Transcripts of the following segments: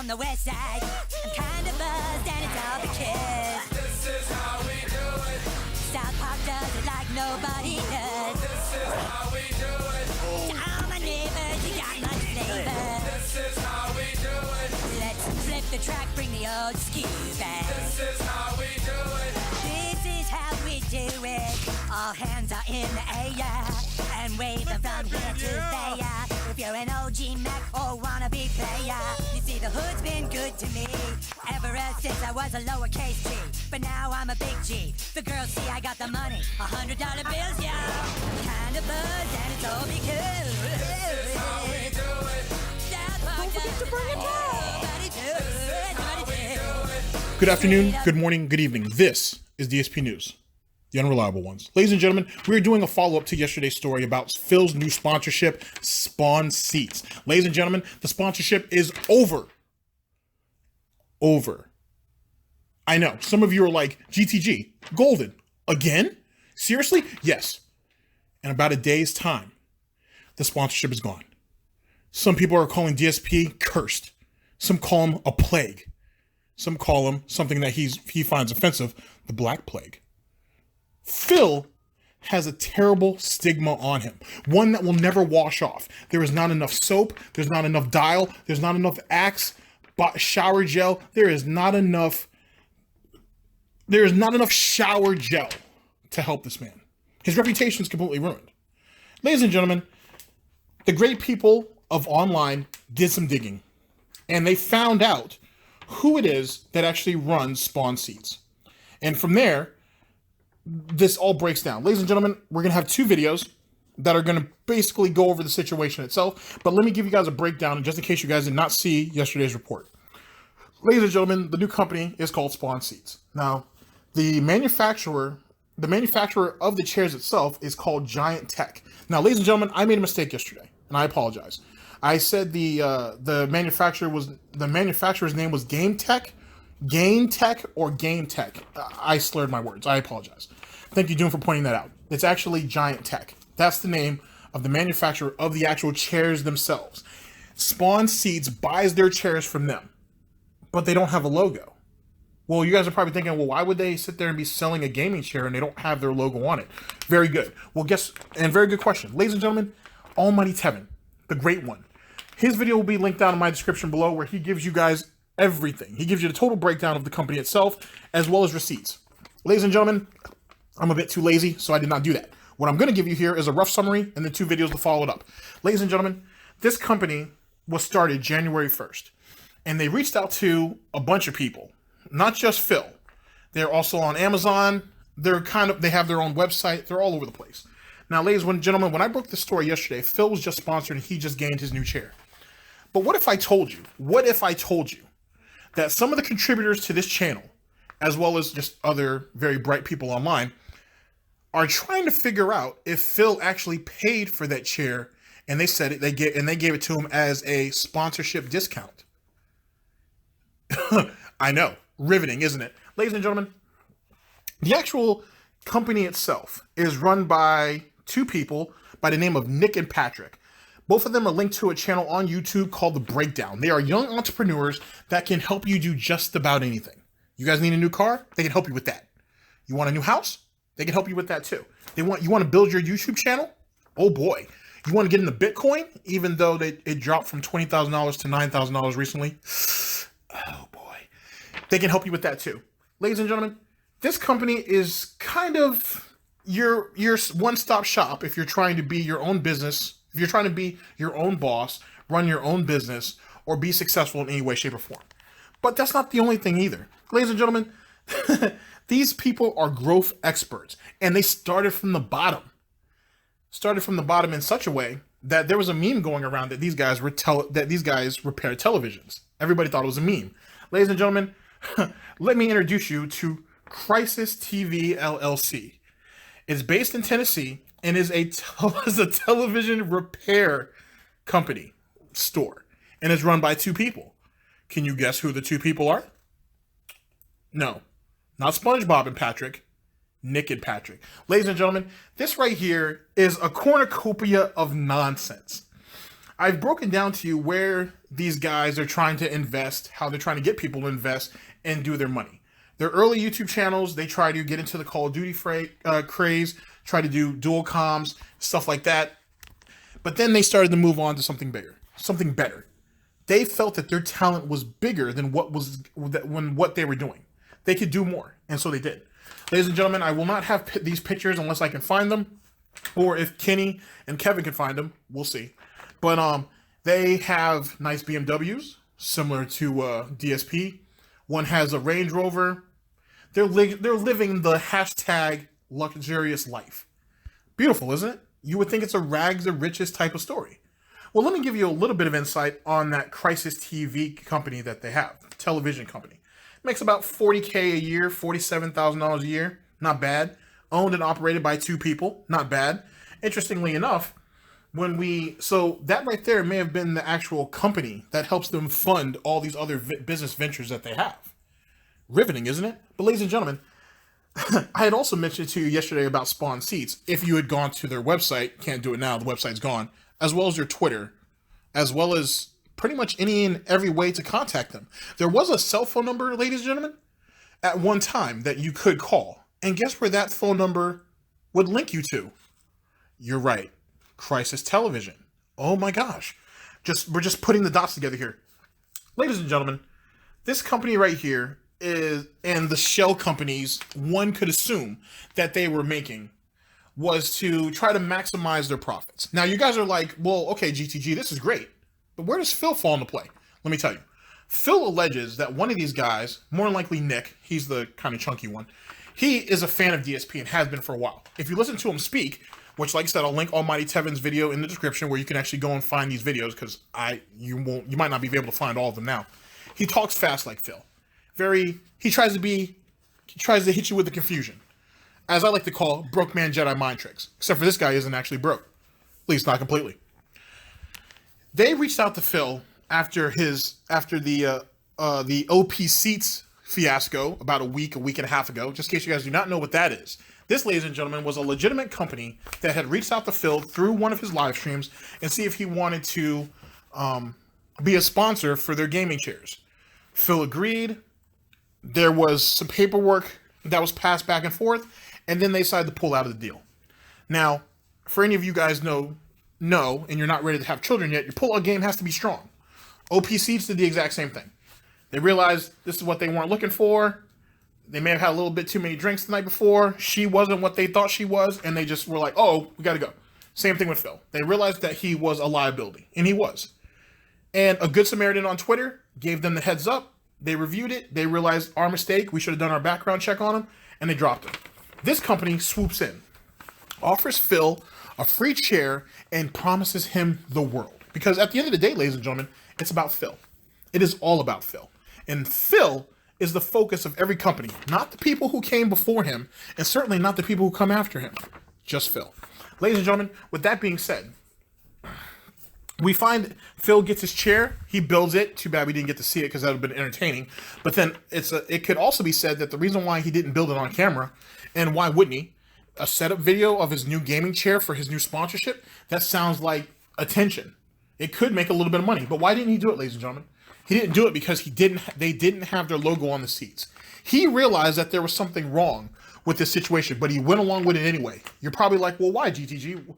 The west side, I'm kind of buzzed and it's all because this is how we do it. South Park does it like nobody does. This is how we do it. To all my neighbors, you got much flavor. This is how we do it. Let's flip the track, bring the old ski back. This is how we do it. This is how we do it. All hands are in the air and wave them from here to there. If you're an OG Mac or wannabe player, you see the hood's been good to me ever since I was a lowercase G. But now I'm a big G. The girls see I got the money, $100 bills, yo. Kind of buzz and it's all because this is how we do it. Don't forget to bring it back. Good afternoon, good morning, good evening. This is DSP News, the unreliable ones. Ladies and gentlemen, we're doing a follow-up to yesterday's story about Phil's new sponsorship, Spawnseats. Ladies and gentlemen, the sponsorship is over. I know, some of you are like, GTG, golden, again? Seriously? Yes. In about a day's time, the sponsorship is gone. Some people are calling DSP cursed. Some call him a plague. Some call him something that he finds offensive, the Black Plague. Phil has a terrible stigma on him, one that will never wash off. There is not enough soap, there's not enough dial, there's not enough Axe, shower gel, there is not enough shower gel to help this man. His reputation is completely ruined. Ladies and gentlemen, the great people of online did some digging, and they found out who it is that actually runs Spawnseats. And from there, this all breaks down. Ladies and gentlemen, we're going to have two videos that are going to basically go over the situation itself. But let me give you guys a breakdown, just in case you guys did not see yesterday's report. Ladies and gentlemen, the new company is called Spawnseats. Now, the manufacturer of the chairs itself is called Giant Tech. Now, ladies and gentlemen, I made a mistake yesterday, and I apologize. I said the manufacturer's name was Game Tech or Game Tech. I slurred my words. I apologize. Thank you, Doom, for pointing that out. It's actually Giant Tech. That's the name of the manufacturer of the actual chairs themselves. Spawnseats buys their chairs from them, but they don't have a logo. Well, you guys are probably thinking, well, why would they sit there and be selling a gaming chair and they don't have their logo on it? Very good. Well, very good question. Ladies and gentlemen, Almighty Tevin, the great one. His video will be linked down in my description below, where he gives you guys everything. He gives you the total breakdown of the company itself, as well as receipts. Ladies and gentlemen, I'm a bit too lazy, so I did not do that. What I'm going to give you here is a rough summary and the two videos to follow it up. Ladies and gentlemen, this company was started January 1st, and they reached out to a bunch of people, not just Phil. They're also on Amazon. They have their own website. They're all over the place. Now, ladies and gentlemen, when I broke the story yesterday, Phil was just sponsored and he just gained his new chair. But what if I told you that some of the contributors to this channel, as well as just other very bright people online, are trying to figure out if Phil actually paid for that chair, and they said it, they gave it to him as a sponsorship discount. I know, riveting, isn't it? Ladies and gentlemen, the actual company itself is run by two people by the name of Nick and Patrick. Both of them are linked to a channel on YouTube called The Breakdown. They are young entrepreneurs that can help you do just about anything. You guys need a new car? They can help you with that. You want a new house? They can help you with that too. You want to build your YouTube channel? Oh boy. You want to get into Bitcoin? Even though it dropped from $20,000 to $9,000 recently. Oh boy. They can help you with that too. Ladies and gentlemen, this company is kind of your one-stop shop if you're trying to be your own business, if you're trying to be your own boss, run your own business, or be successful in any way, shape, or form. But that's not the only thing either. Ladies and gentlemen, these people are growth experts, and they started from the bottom. Started from the bottom in such a way that there was a meme going around that these guys repaired televisions. Everybody thought it was a meme. Ladies and gentlemen, let me introduce you to Crisis TV LLC. It's based in Tennessee and is a television repair company store, and it's run by two people. Can you guess who the two people are? No, not SpongeBob and Patrick, Nick and Patrick. Ladies and gentlemen, this right here is a cornucopia of nonsense. I've broken down to you where these guys are trying to invest, how they're trying to get people to invest and do their money. Their early YouTube channels, they try to get into the Call of Duty craze, try to do dual comms, stuff like that. But then they started to move on to something bigger, something better. They felt that their talent was bigger than what they were doing. They could do more, and so they did. Ladies and gentlemen, I will not have these pictures unless I can find them, or if Kenny and Kevin can find them, we'll see. But they have nice BMWs, similar to DSP. One has a Range Rover. They're living the hashtag luxurious life. Beautiful, isn't it? You would think it's a rags to riches type of story. Well, let me give you a little bit of insight on that Crisis TV company that they have, television company. Makes about $40K a year, $47,000 a year. Not bad. Owned and operated by two people. Not bad. Interestingly enough, so that right there may have been the actual company that helps them fund all these other business ventures that they have. Riveting, isn't it? But ladies and gentlemen, I had also mentioned to you yesterday about Spawnseats. If you had gone to their website, can't do it now, the website's gone, as well as their Twitter, as well as pretty much any and every way to contact them. There was a cell phone number, ladies and gentlemen, at one time that you could call. And guess where that phone number would link you to? You're right. Crisis Television. Oh my gosh. We're just putting the dots together here. Ladies and gentlemen, this company right here is, and the shell companies one could assume that they were making, was to try to maximize their profits. Now you guys are like, well, okay, GTG, this is great. But where does Phil fall into play? Let me tell you. Phil alleges that one of these guys, more than likely Nick, he's the kind of chunky one, he is a fan of DSP and has been for a while. If you listen to him speak, which, like I said, I'll link Almighty Tevin's video in the description where you can actually go and find these videos, because you might not be able to find all of them now. He talks fast like Phil. He tries to hit you with the confusion. As I like to call broke man Jedi mind tricks. Except for this guy isn't actually broke. At least not completely. They reached out to Phil after the OP Seats fiasco about a week and a half ago. Just in case you guys do not know what that is. This, ladies and gentlemen, was a legitimate company that had reached out to Phil through one of his live streams and see if he wanted to be a sponsor for their gaming chairs. Phil agreed. There was some paperwork that was passed back and forth, and then they decided to pull out of the deal. Now, for any of you guys know, and you're not ready to have children yet, your pull-out game has to be strong. OP Seats did the exact same thing. They realized this is what they weren't looking for. They may have had a little bit too many drinks the night before. She wasn't what they thought she was, and they just were like, oh, we gotta go. Same thing with Phil. They realized that he was a liability, and he was. And a good Samaritan on Twitter gave them the heads up. They reviewed it. They realized our mistake. We should have done our background check on him, and they dropped him. This company swoops in, offers Phil a free chair, and promises him the world. Because at the end of the day, ladies and gentlemen, it's about Phil. It is all about Phil. And Phil is the focus of every company, not the people who came before him, and certainly not the people who come after him. Just Phil. Ladies and gentlemen, with that being said, we find Phil gets his chair. He builds it. Too bad we didn't get to see it because that would have been entertaining. But then it could also be said that the reason why he didn't build it on camera, and why wouldn't he, a setup video of his new gaming chair for his new sponsorship, that sounds like attention. It could make a little bit of money. But why didn't he do it, ladies and gentlemen? He didn't do it because they didn't have their logo on the seats. He realized that there was something wrong with this situation, but he went along with it anyway. You're probably like, well, why, GTG?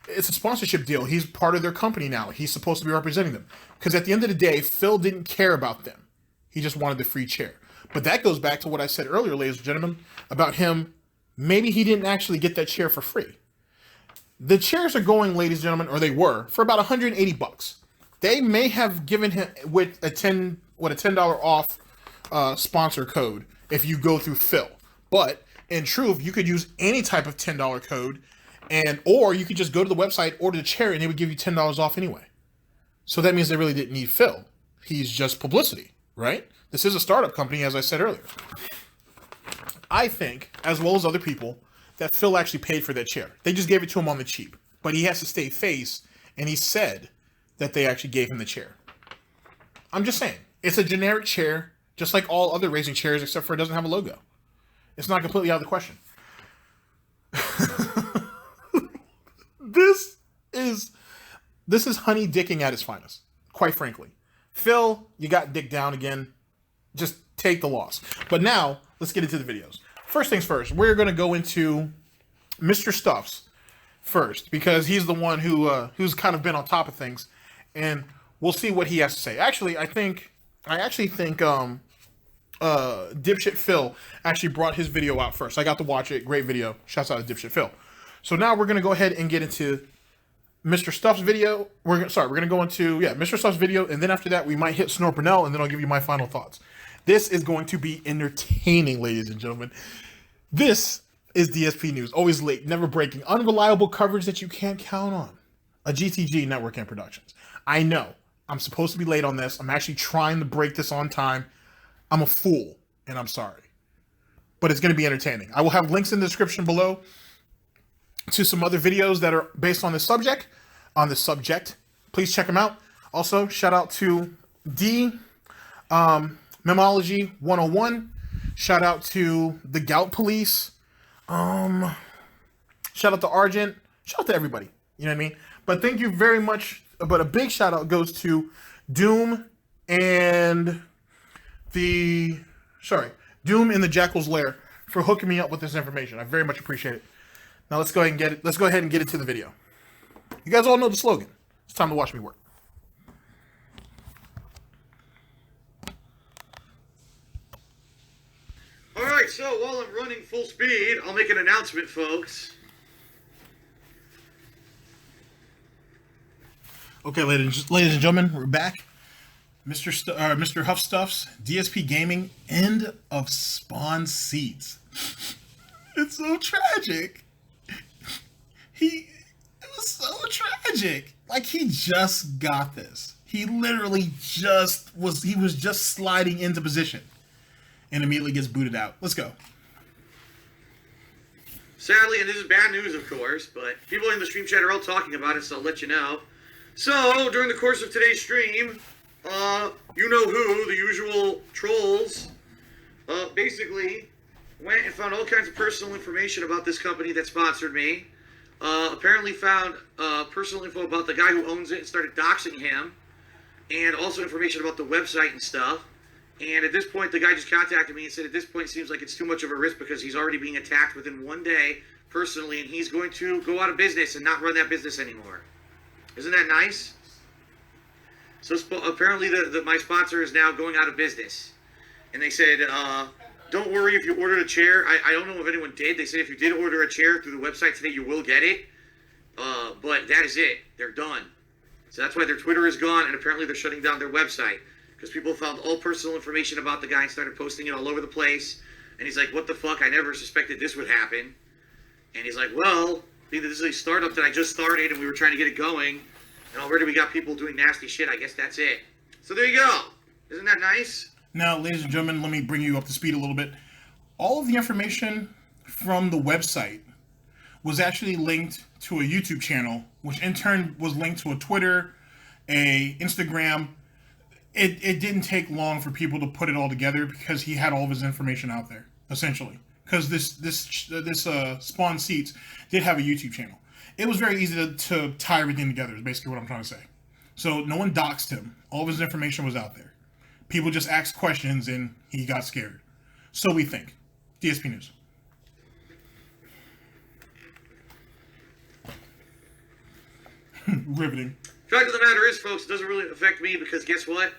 It's a sponsorship deal. He's part of their company now. He's supposed to be representing them. Because at the end of the day, Phil didn't care about them. He just wanted the free chair. But that goes back to what I said earlier, ladies and gentlemen, about him maybe he didn't actually get that chair for free. The chairs are going, ladies and gentlemen, or they were, for about 180 bucks. They may have given him with a $10 off sponsor code if you go through Phil. But in truth, you could use any type of $10 code, or you could just go to the website, order the chair, and they would give you $10 off anyway. So that means they really didn't need Phil. He's just publicity, right? This is a startup company, as I said earlier. I think, as well as other people, that Phil actually paid for that chair. They just gave it to him on the cheap. But he has to stay face, and he said that they actually gave him the chair. I'm just saying. It's a generic chair, just like all other racing chairs, except for it doesn't have a logo. It's not completely out of the question. This is honey dicking at its finest, quite frankly. Phil, you got dick down again. Just take the loss. But now, let's get into the videos. First things first, we're going to go into Mr. Stuffs first, because he's the one who's kind of been on top of things, and we'll see what he has to say. Actually, I actually think Dipshit Phil actually brought his video out first. I got to watch it. Great video. Shouts out to Dipshit Phil. So now we're going to go ahead and get into Mr. Stuff's video. We're going to go into, Mr. Stuff's video, and then after that, we might hit Snort Burnell, and then I'll give you my final thoughts. This is going to be entertaining, ladies and gentlemen. This is DSP News. Always late, never breaking, unreliable coverage that you can't count on. A GTG network and productions. I know. I'm supposed to be late on this. I'm actually trying to break this on time. I'm a fool, and I'm sorry. But it's going to be entertaining. I will have links in the description below to some other videos that are based on this subject. Please check them out. Also, shout out to Memology 101. Shout out to the Gout Police. Shout out to Argent. Shout out to everybody. You know what I mean? But thank you very much. But a big shout out goes to Doom and the Jackal's Lair for hooking me up with this information. I very much appreciate it. Now let's go ahead and get into the video. You guys all know the slogan. It's time to watch me work. Alright, so while I'm running full speed, I'll make an announcement, folks. Okay, ladies and gentlemen, we're back. Mr. Huff Stuff's Dspgaming end of Spawnseats. It's so tragic. It was so tragic. Like, he just got this. He literally was just sliding into position and immediately gets booted out. Let's go. Sadly, and this is bad news, of course, but people in the stream chat are all talking about it, so I'll let you know. So, during the course of today's stream, you know who, the usual trolls, basically went and found all kinds of personal information about this company that sponsored me. Apparently found personal info about the guy who owns it and started doxing him, and also information about the website and stuff. And at this point, the guy just contacted me and said, at this point, it seems like it's too much of a risk because he's already being attacked within one day personally, and he's going to go out of business and not run that business anymore. Isn't that nice? So apparently my sponsor is now going out of business. And they said, don't worry if you ordered a chair. I don't know if anyone did. They said if you did order a chair through the website today, you will get it. But that is it. They're done. So that's why their Twitter is gone, and apparently they're shutting down their website. Because people found all personal information about the guy and started posting it all over the place. And he's like, what the fuck? I never suspected this would happen. And he's like, well, this is a startup that I just started, and we were trying to get it going. And already we got people doing nasty shit. I guess that's it. So there you go. Isn't that nice? Now, ladies and gentlemen, let me bring you up to speed a little bit. All of the information from the website was actually linked to a YouTube channel, which in turn was linked to a Twitter, a Instagram. It didn't take long for people to put it all together because he had all of his information out there, essentially. Because this Spawnseats did have a YouTube channel. It was very easy to tie everything together, is basically what I'm trying to say. So no one doxed him. All of his information was out there. People just asked questions and he got scared. So we think. DSP News. Riveting. Fact of the matter is, folks, it doesn't really affect me because guess what?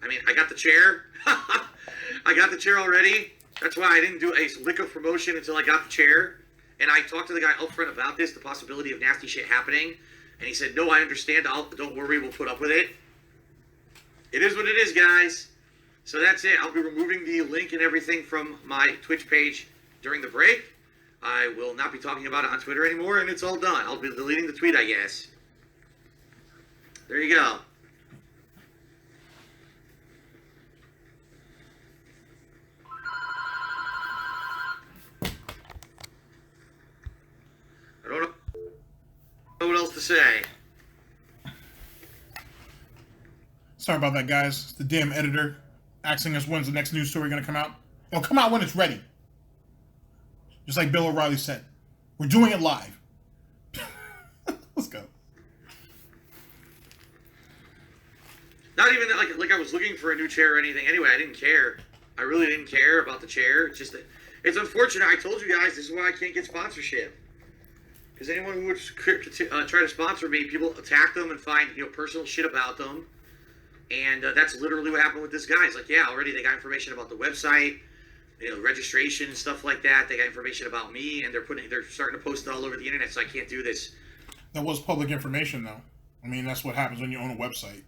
I mean, I got the chair. I got the chair already. That's why I didn't do a lick of promotion until I got the chair. And I talked to the guy up front about this, the possibility of nasty shit happening. And he said, no, I understand. Don't worry, we'll put up with it. It is what it is, guys. So that's it. I'll be removing the link and everything from my Twitch page during the break. I will not be talking about it on Twitter anymore, and it's all done. I'll be deleting the tweet, I guess. There you go. I don't know what else to say. Sorry about that, guys. It's the damn editor asking us when's the next news story going to come out. It'll come out when it's ready. Just like Bill O'Reilly said. We're doing it live. Let's go. Not even like I was looking for a new chair or anything. Anyway, I didn't care. I really didn't care about the chair. It's just that it's unfortunate. I told you guys this is why I can't get sponsorship. Because anyone who would try to sponsor me, people attack them and find personal shit about them. And that's literally what happened with this guy. It's like, yeah, already they got information about the website, registration and stuff like that. They got information about me, and they're starting to post it all over the internet. So I can't do this. That was public information, though. I mean, that's what happens when you own a website.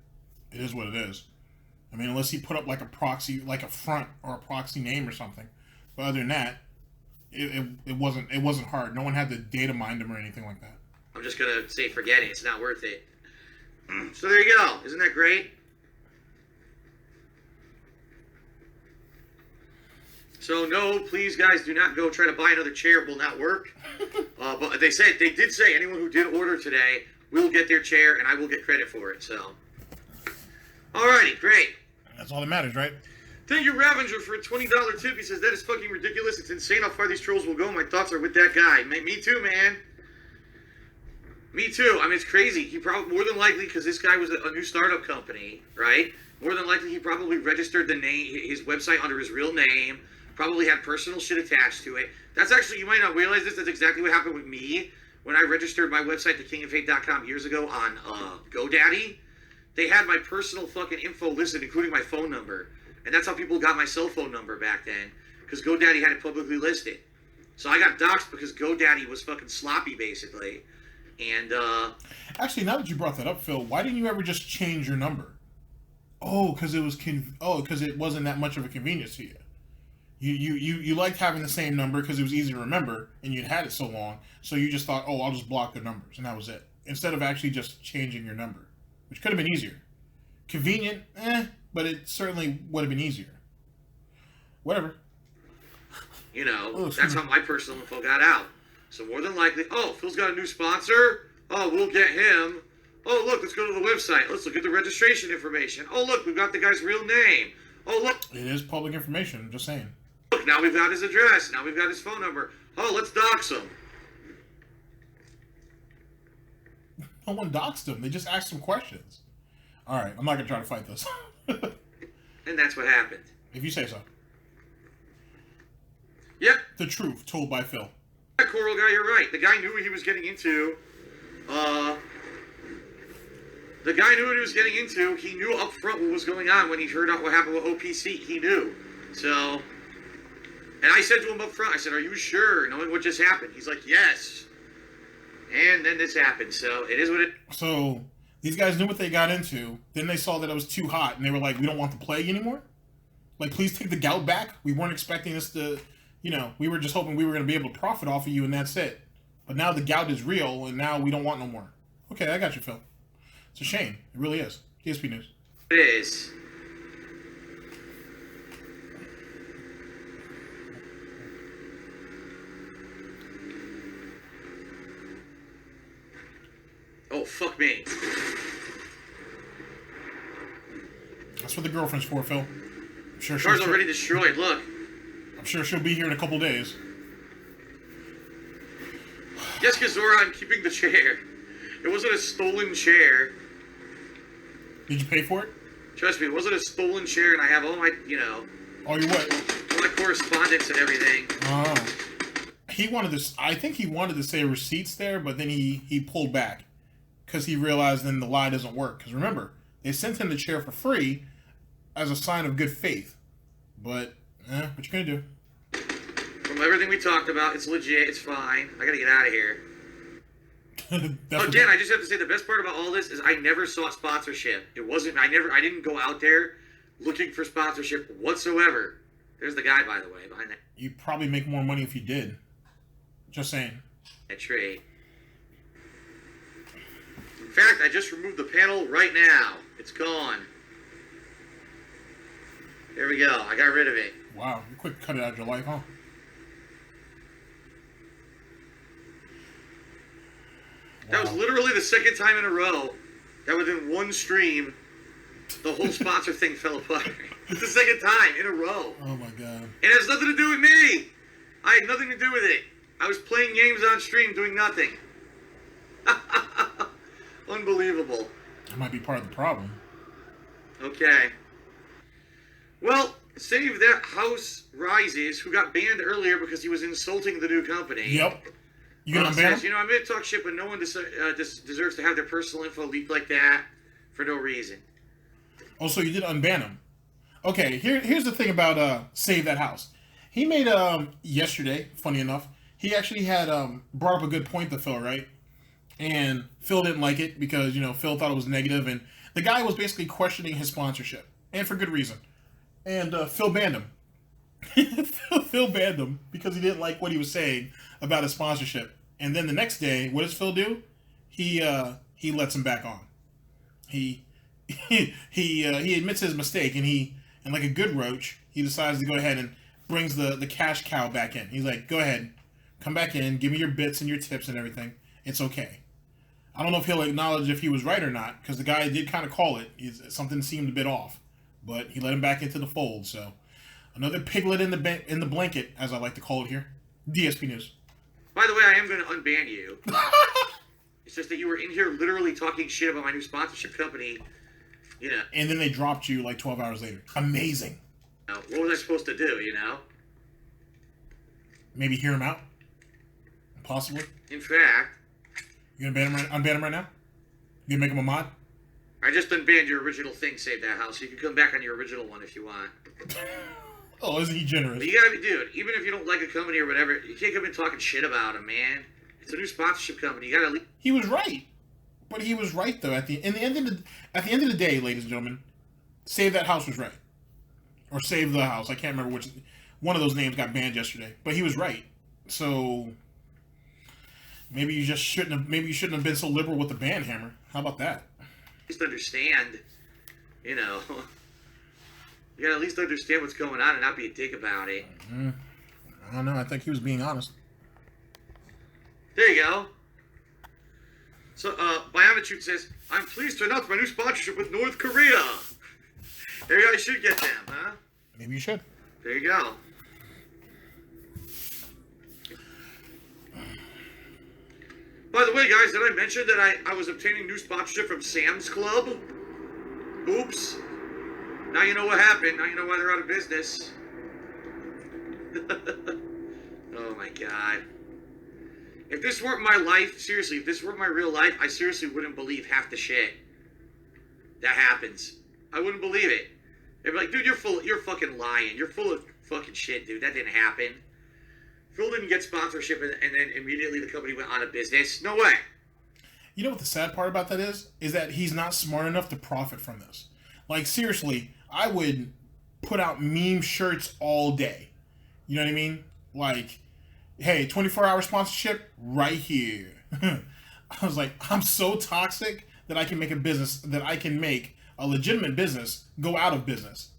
It is what it is. I mean, unless he put up like a proxy, like a front or a proxy name or something. But other than that, it wasn't hard. No one had to data mine him or anything like that. I'm just gonna say forget it. It's not worth it. So there you go. Isn't that great? So no, please, guys, do not go try to buy another chair. It will not work. But they did say anyone who did order today will get their chair, and I will get credit for it. So, alrighty, great. That's all that matters, right? Thank you, Ravager, for a $20 tip. He says that is fucking ridiculous. It's insane how far these trolls will go. My thoughts are with that guy. Me too, man. Me too. I mean, it's crazy. He probably more than likely because this guy was a new startup company, right? More than likely, he probably registered his website under his real name. Probably had personal shit attached to it. That's actually, you might not realize this, that's exactly what happened with me when I registered my website to kingofhate.com years ago on GoDaddy. They had my personal fucking info listed, including my phone number. And that's how people got my cell phone number back then, because GoDaddy had it publicly listed. So I got doxxed because GoDaddy was fucking sloppy, basically. And, Actually, now that you brought that up, Phil, why didn't you ever just change your number? Oh, because it wasn't that much of a convenience to you. You liked having the same number because it was easy to remember, and you'd had it so long, so you just thought, oh, I'll just block the numbers, and that was it. Instead of actually just changing your number, which could have been easier. Convenient, but it certainly would have been easier. Whatever. That's how my personal info got out. So more than likely, oh, Phil's got a new sponsor. Oh, we'll get him. Oh, look, let's go to the website. Let's look at the registration information. Oh, look, we've got the guy's real name. Oh, look. It is public information, I'm just saying. Look, now we've got his address. Now we've got his phone number. Oh, let's dox him. No one doxed him. They just asked some questions. All right, I'm not going to try to fight this. And that's what happened. If you say so. Yep. The truth told by Phil. That Coral guy, you're right. The guy knew what he was getting into. He knew up front what was going on when he heard out what happened with OPC. He knew. So, and I said to him up front, I said, are you sure, knowing what just happened? He's like, yes. And then this happened. So, it is what it... So, these guys knew what they got into. Then they saw that it was too hot, and they were like, we don't want the plague anymore? Like, please take the gout back. We weren't expecting this to... we were just hoping we were going to be able to profit off of you, and that's it. But now the gout is real, and now we don't want no more. Okay, I got you, Phil. It's a shame. It really is. DSP News. It is. Oh, fuck me. That's what the girlfriend's for, Phil. I'm sure the car's already destroyed, look. I'm sure she'll be here in a couple days. Jessica Zora, I'm keeping the chair. It wasn't a stolen chair. Did you pay for it? Trust me, it wasn't a stolen chair, and I have all my, all your what? all my correspondence and everything. Oh. He wanted this. I think he wanted to say receipts there, but then he pulled back because he realized then the lie doesn't work. Because remember, they sent him the chair for free as a sign of good faith. But, what you gonna do? From everything we talked about. It's legit. It's fine. I gotta get out of here. Again, I just have to say the best part about all this is I never sought sponsorship. It wasn't. I didn't go out there looking for sponsorship whatsoever. There's the guy, by the way, behind that. You'd probably make more money if you did. Just saying. That tree. In fact, I just removed the panel right now. It's gone. There we go. I got rid of it. Wow, you quick cut it out of your life, huh? That was literally the second time in a row that within one stream, the whole sponsor thing fell apart. It's the second time in a row. Oh my god. It has nothing to do with me. I had nothing to do with it. I was playing games on stream doing nothing. Unbelievable. That might be part of the problem. Okay. Well, save that House Rises, who got banned earlier because he was insulting the new company. Yep. You gonna ban him? You know, I'm going to talk shit, but no one deserves to have their personal info leaked like that for no reason. Oh, so you did unban him. Okay, here's the thing about Save That House. He made, yesterday, funny enough, he actually had brought up a good point to Phil, right? And Phil didn't like it because, you know, Phil thought it was negative, and the guy was basically questioning his sponsorship, and for good reason. And Phil banned him. Phil banned him because he didn't like what he was saying about his sponsorship. And then the next day, what does Phil do? He lets him back on. He admits his mistake, and like a good roach, he decides to go ahead and brings the cash cow back in. He's like, go ahead, come back in, give me your bits and your tips and everything. It's okay. I don't know if he'll acknowledge if he was right or not, because the guy did kind of call it. Something seemed a bit off, but he let him back into the fold. So another piglet in the blanket, as I like to call it here. DSP News. By the way, I am going to unban you. It's just that you were in here literally talking shit about my new sponsorship company. You know. And then they dropped you like 12 hours later. Amazing. What was I supposed to do, you know? Maybe hear him out? Possibly. In fact... You gonna unban him right now? You gonna make him a mod? I just unbanned your original thing, Save That House. You can come back on your original one if you want. Oh, isn't he generous? But you gotta be, dude, even if you don't like a company or whatever, you can't come in talking shit about them, man. It's a new sponsorship company. You gotta leave. He was right. But he was right, though. At the end of the day, ladies and gentlemen, Save That House was right. Or Save the House. I can't remember which. One of those names got banned yesterday. But he was right. So... Maybe you shouldn't have been so liberal with the ban hammer. How about that? At least understand, you know. You gotta at least understand what's going on and not be a dick about it. Mm-hmm. I don't know. I think he was being honest. There you go. So, Biometute says, I'm pleased to announce my new sponsorship with North Korea. Maybe I should get them, huh? Maybe you should. There you go. By the way, guys, did I mention that I was obtaining new sponsorship from Sam's Club? Oops. Now you know what happened. Now you know why they're out of business. Oh my god. If this weren't my life, seriously, if this weren't my real life, I seriously wouldn't believe half the shit that happens. I wouldn't believe it. They'd be like, dude, you're fucking lying. You're full of fucking shit, dude. That didn't happen. Phil didn't get sponsorship and then immediately the company went out of business. No way. You know what the sad part about that is? Is that he's not smart enough to profit from this. Like, seriously, I would put out meme shirts all day. You know what I mean? Like, hey, 24-hour sponsorship right here. I was like, I'm so toxic that I can make a legitimate business go out of business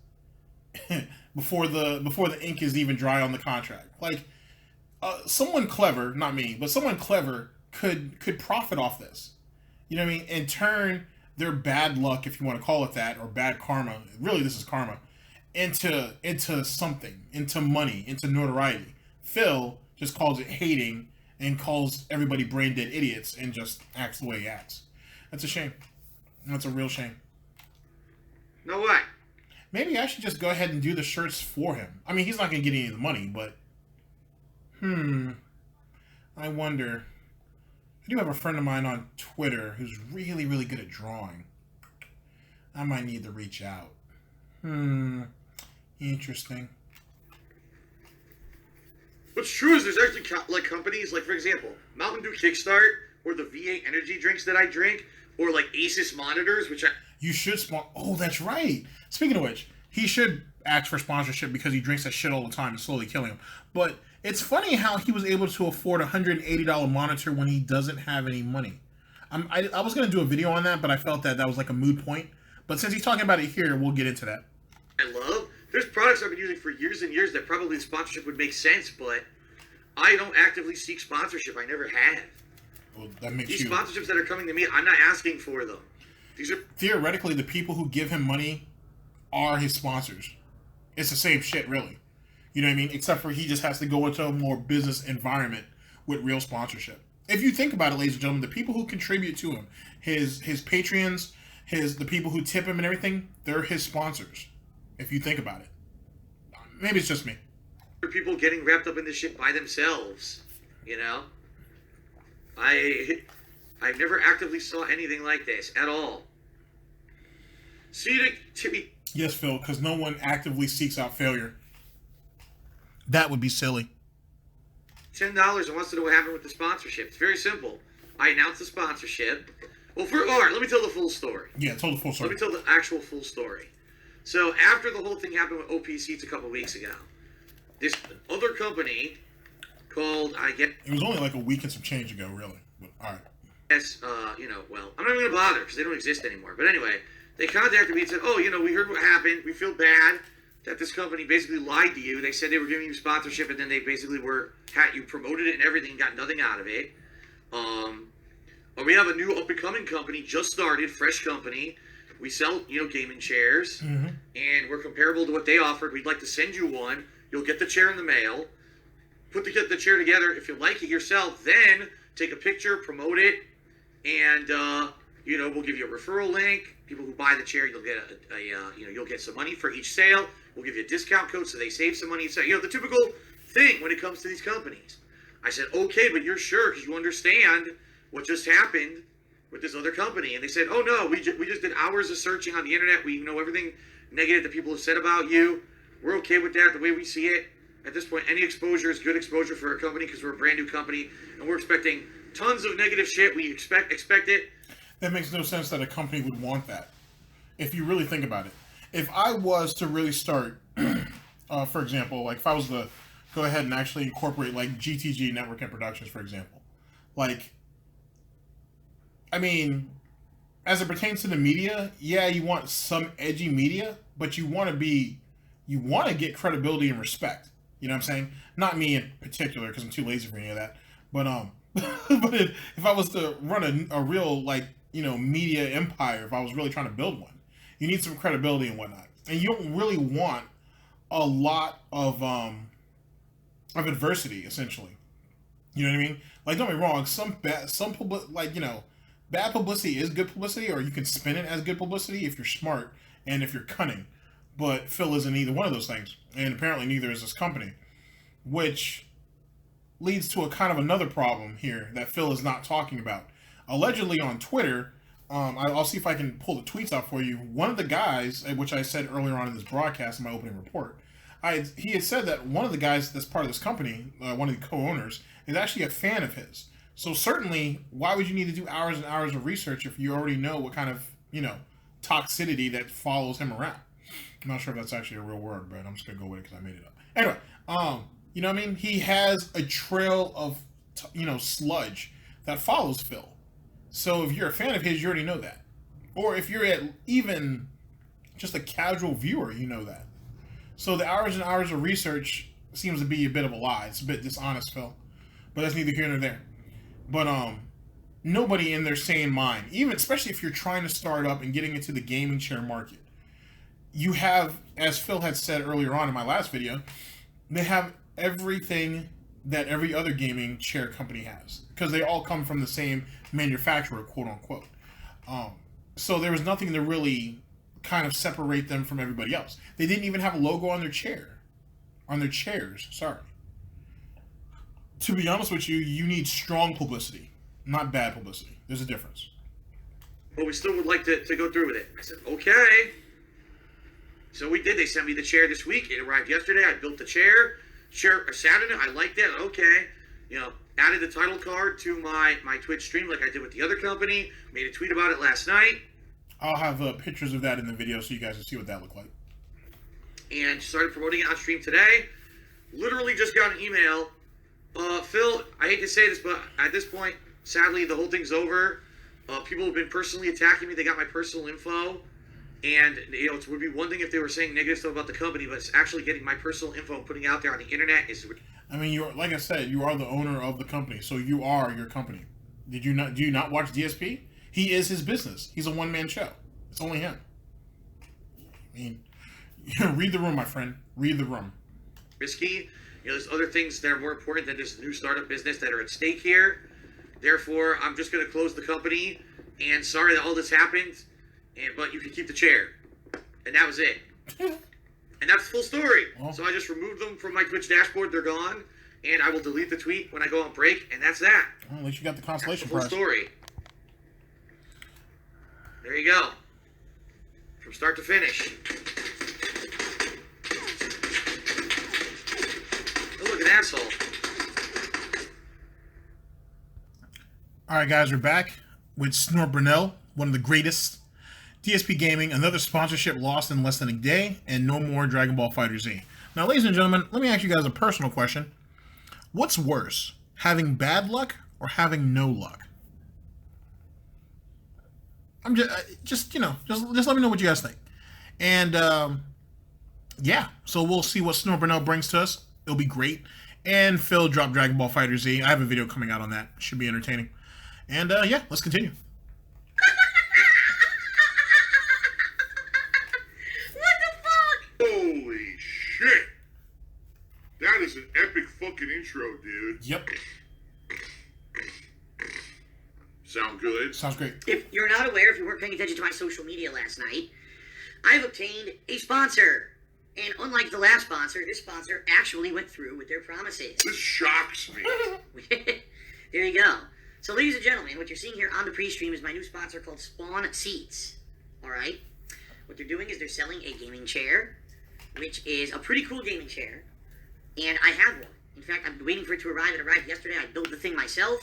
before the ink is even dry on the contract. Like, someone clever, not me, but someone clever could profit off this. You know what I mean? And turn their bad luck, if you want to call it that, or bad karma, really this is karma, into something, into money, into notoriety. Phil just calls it hating and calls everybody brain dead idiots and just acts the way he acts. That's a shame. That's a real shame. No way. Maybe I should just go ahead and do the shirts for him. I mean, he's not going to get any of the money, but... I wonder... I do have a friend of mine on Twitter who's really, really good at drawing. I might need to reach out. Interesting. What's true is there's actually like companies, like for example, Mountain Dew Kickstart, or the V8 energy drinks that I drink, or like Asus monitors, which I... You should Oh, that's right. Speaking of which, he should ask for sponsorship because he drinks that shit all the time and slowly killing him. But it's funny how he was able to afford a $180 monitor when he doesn't have any money. I was going to do a video on that, but I felt that was like a moot point. But since he's talking about it here, we'll get into that. I love. There's products I've been using for years and years that probably the sponsorship would make sense, but I don't actively seek sponsorship. I never have. Well, that makes These sponsorships that are coming to me, I'm not asking for them. These are... Theoretically, the people who give him money are his sponsors. It's the same shit, really. You know what I mean? Except for he just has to go into a more business environment with real sponsorship. If you think about it, ladies and gentlemen, the people who contribute to him, his Patreons, the people who tip him and everything, they're his sponsors. If you think about it. Maybe it's just me. People getting wrapped up in this shit by themselves, you know? I never actively saw anything like this at all. See, Timmy. Yes, Phil, because no one actively seeks out failure. That would be silly. $10 and wants to know what happened with the sponsorship. It's very simple. I announced the sponsorship. Well, all right, let me tell the full story. Yeah, tell the full story. Let me tell the actual full story. So after the whole thing happened with OPSeats a couple weeks ago, this other company called, It was only like a week and some change ago, really. But, all right. Yes, well, I'm not even going to bother because they don't exist anymore. But anyway, they contacted me and said, we heard what happened. We feel bad that this company basically lied to you. They said they were giving you sponsorship, and then they basically you promoted it and everything, got nothing out of it. We have a new up-and-coming company, just started, fresh company. We sell, gaming chairs, and we're comparable to what they offered. We'd like to send you one. You'll get the chair in the mail. Put the chair together. If you like it yourself, then take a picture, promote it, and we'll give you a referral link. People who buy the chair, you'll get you'll get some money for each sale. We'll give you a discount code so they save some money. So the typical thing when it comes to these companies. I said, okay, but you're sure because you understand what just happened with this other company. And they said, oh no, we just did hours of searching on the internet. We know everything negative that people have said about you. We're okay with that the way we see it. At this point, any exposure is good exposure for a company because we're a brand new company and we're expecting tons of negative shit. We expect it. That makes no sense that a company would want that. If you really think about it. If I was to really start, for example, like if I was to go ahead and actually incorporate like GTG Network and Productions, for example, like, I mean, as it pertains to the media, yeah, you want some edgy media, but you want to get credibility and respect. You know what I'm saying? Not me in particular, because I'm too lazy for any of that. But but if I was to run a real media empire, if I was really trying to build one, you need some credibility and whatnot, and you don't really want a lot of adversity, essentially. You know what I mean? Like, don't get me wrong, bad publicity is good publicity, or you can spin it as good publicity if you're smart and if you're cunning. But Phil isn't either one of those things, and apparently neither is this company, which leads to a kind of another problem here that Phil is not talking about. Allegedly on Twitter, I'll see if I can pull the tweets out for you. One of the guys, which I said earlier on in this broadcast in my opening report, he had said that one of the guys that's part of this company, one of the co-owners, is actually a fan of his. So certainly, why would you need to do hours and hours of research if you already know what kind of, toxicity that follows him around? I'm not sure if that's actually a real word, but I'm just going to go with it because I made it up. Anyway, you know what I mean? He has a trail of, sludge that follows Phil. So if you're a fan of his, you already know that. Or if you're even just a casual viewer, you know that. So the hours and hours of research seems to be a bit of a lie. It's a bit dishonest, Phil. But that's neither here nor there. But nobody in their sane mind, even especially if you're trying to start up and getting into the gaming chair market, you have, as Phil had said earlier on in my last video, they have everything that every other gaming chair company has, because they all come from the same manufacturer, quote unquote. So there was nothing to really kind of separate them from everybody else. They didn't even have a logo on their chairs. Sorry. To be honest with you, you need strong publicity, not bad publicity. There's a difference. But we still would like to go through with it. I said, okay. So we did. They sent me the chair this week. It arrived yesterday. I built the chair. Sure, I sat in it. I liked it. Okay. Added the title card to my Twitch stream like I did with the other company. Made a tweet about it last night. I'll have pictures of that in the video so you guys can see what that looked like. And started promoting it on stream today. Literally just got an email. Phil, I hate to say this, but at this point, sadly, the whole thing's over. People have been personally attacking me. They got my personal info. And, it would be one thing if they were saying negative stuff about the company, but it's actually getting my personal info and putting it out there on the internet is... I mean, you're like I said, you are the owner of the company, so you are your company. Do you not watch DSP? He is his business. He's a one-man show. It's only him. I mean, read the room, my friend. Read the room. Risky. There's other things that are more important than this new startup business that are at stake here. Therefore, I'm just going to close the company. And sorry that all this happened, but you can keep the chair. And that was it. And that's the full story. Well, so I just removed them from my Twitch dashboard. They're gone. And I will delete the tweet when I go on break. And that's that. Well, at least you got the consolation prize. Full story. There you go. From start to finish. Oh, look, an asshole. All right, guys, we're back with Snort Burnell, one of the greatest. Dspgaming, another sponsorship lost in less than a day, and no more Dragon Ball FighterZ. Now, ladies and gentlemen, let me ask you guys a personal question. What's worse, having bad luck or having no luck? I'm just let me know what you guys think. And, yeah, so we'll see what Snort Burnell brings to us. It'll be great. And Phil dropped Dragon Ball FighterZ. I have a video coming out on that. Should be entertaining. And, yeah, let's continue. Holy shit! That is an epic fucking intro, dude. Yep. Sound good? Sounds great. If you're not aware, if you weren't paying attention to my social media last night, I've obtained a sponsor. And unlike the last sponsor, this sponsor actually went through with their promises. This shocks me. There you go. So, ladies and gentlemen, what you're seeing here on the pre-stream is my new sponsor called Spawnseats. Alright? What they're doing is they're selling a gaming chair, which is a pretty cool gaming chair, and I have one. In fact, I've been waiting for it to arrive. It arrived yesterday. I built the thing myself,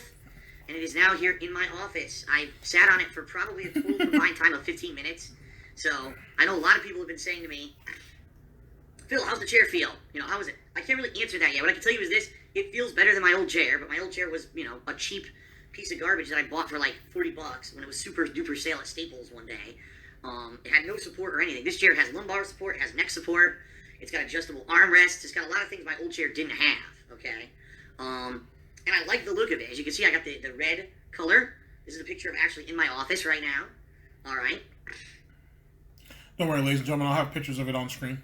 and it is now here in my office. I sat on it for probably a total combined time of 15 minutes. So, I know a lot of people have been saying to me, Phil, how's the chair feel? How is it? I can't really answer that yet. What I can tell you is this. It feels better than my old chair, but my old chair was, a cheap piece of garbage that I bought for like $40 when it was super duper sale at Staples one day. It had no support or anything. This chair has lumbar support, it has neck support, it's got adjustable armrests, it's got a lot of things my old chair didn't have, okay? And I like the look of it. As you can see, I got the red color. This is a picture of actually in my office right now. Alright. Don't worry, ladies and gentlemen, I'll have pictures of it on screen.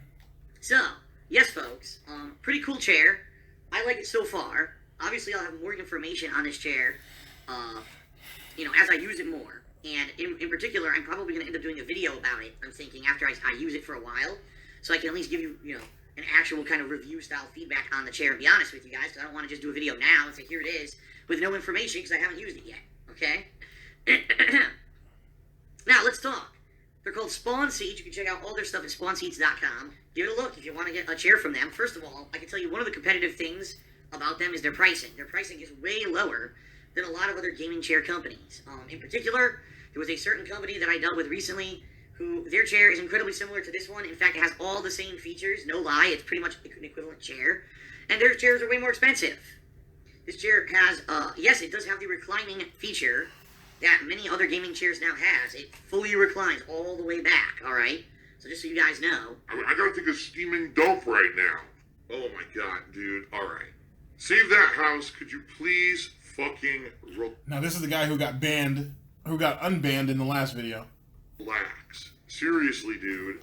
So, yes folks, pretty cool chair. I like it so far. Obviously, I'll have more information on this chair, as I use it more. And in particular, I'm probably going to end up doing a video about it, I'm thinking, after I use it for a while. So I can at least give you, an actual kind of review-style feedback on the chair and be honest with you guys, because I don't want to just do a video now and say, here it is, with no information, because I haven't used it yet, okay? Now, let's talk. They're called Spawnseats. You can check out all their stuff at Spawnseats.com. Give it a look if you want to get a chair from them. First of all, I can tell you one of the competitive things about them is their pricing. Their pricing is way lower than a lot of other gaming chair companies. In particular, there was a certain company that I dealt with recently who, their chair is incredibly similar to this one. In fact, it has all the same features. No lie, it's pretty much an equivalent chair. And their chairs are way more expensive. This chair has, yes, it does have the reclining feature that many other gaming chairs now has. It fully reclines all the way back, alright? So just so you guys know. I gotta take a steaming dump right now. Oh my god, dude. Alright. Save that house. Could you please fucking Now, this is the guy who got unbanned in the last video. relax? Seriously, dude.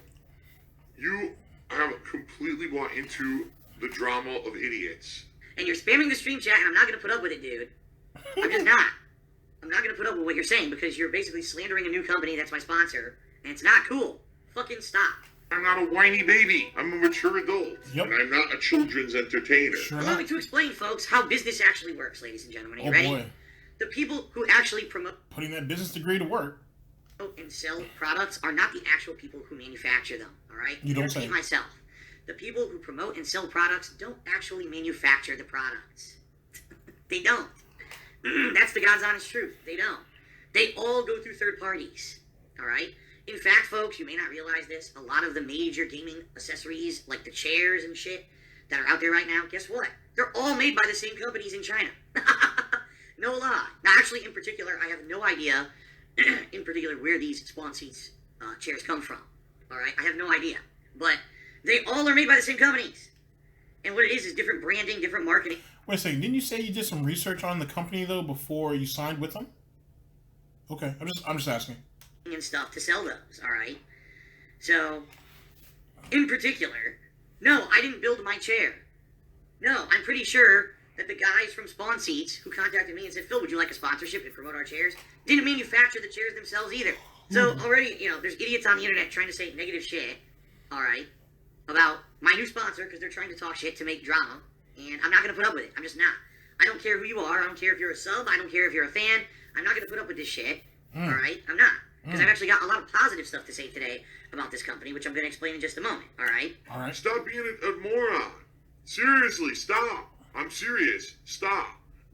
You have completely bought into the drama of idiots. And you're spamming the stream chat, and I'm not going to put up with it, dude. I'm just not. I'm not going to put up with what you're saying, because you're basically slandering a new company that's my sponsor, and it's not cool. Fucking stop. I'm not a whiny baby. I'm a mature adult. Yep. And I'm not a children's entertainer. Sure Allow me not. to explain, folks, how business actually works, ladies and gentlemen. Are you Oh ready? boy. The people who actually promote Putting that business degree to work. and sell products are not the actual people who manufacture them, all right? You don't say say. myself. the people who promote and sell products don't actually manufacture the products. They don't. That's the God's honest truth. They don't. They all go through third parties. All right? In fact, folks, you may not realize this. A lot of the major gaming accessories, like the chairs and shit that are out there right now, guess what? They're all made by the same companies in China. No lie. Now, actually, in particular, I have no idea, in particular, where these Spawnseats chairs come from. All right? I have no idea. But they all are made by the same companies. And what it is different branding, different marketing. Wait a second. Didn't you say you did some research on the company, though, before you signed with them? Okay. I'm just asking. And stuff to sell those, all right? So, in particular, no, I didn't build my chair. No, I'm pretty sure that the guys from Spawnseats who contacted me and said, Phil, would you like a sponsorship to promote our chairs? Didn't manufacture the chairs themselves either. So already, there's idiots on the internet trying to say negative shit, all right, about my new sponsor because they're trying to talk shit to make drama, and I'm not going to put up with it. I'm just not. I don't care who you are. I don't care if you're a sub. I don't care if you're a fan. I'm not going to put up with this shit, all right? I'm not. Because I've actually got a lot of positive stuff to say today about this company, which I'm going to explain in just a moment, all right? All right. Stop being a moron. Seriously, stop. I'm serious. Stop.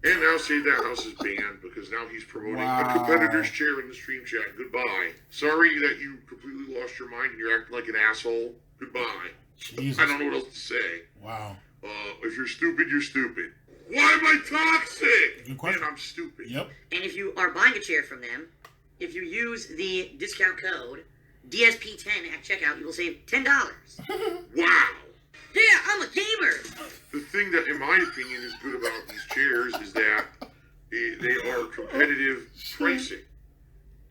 And now Save That House is banned because now he's promoting a competitor's chair in the stream chat. Goodbye. Sorry that you completely lost your mind and you're acting like an asshole. Goodbye. Jesus. I don't know what else to say. Wow. If you're stupid, you're stupid. Why am I toxic? Good question. Man, I'm stupid. Yep. And if you are buying a chair from them, if you use the discount code DSP10 at checkout, you will save $10. Wow. Yeah, I'm a gamer. The thing that, in my opinion, is good about these chairs is that they are competitive pricing.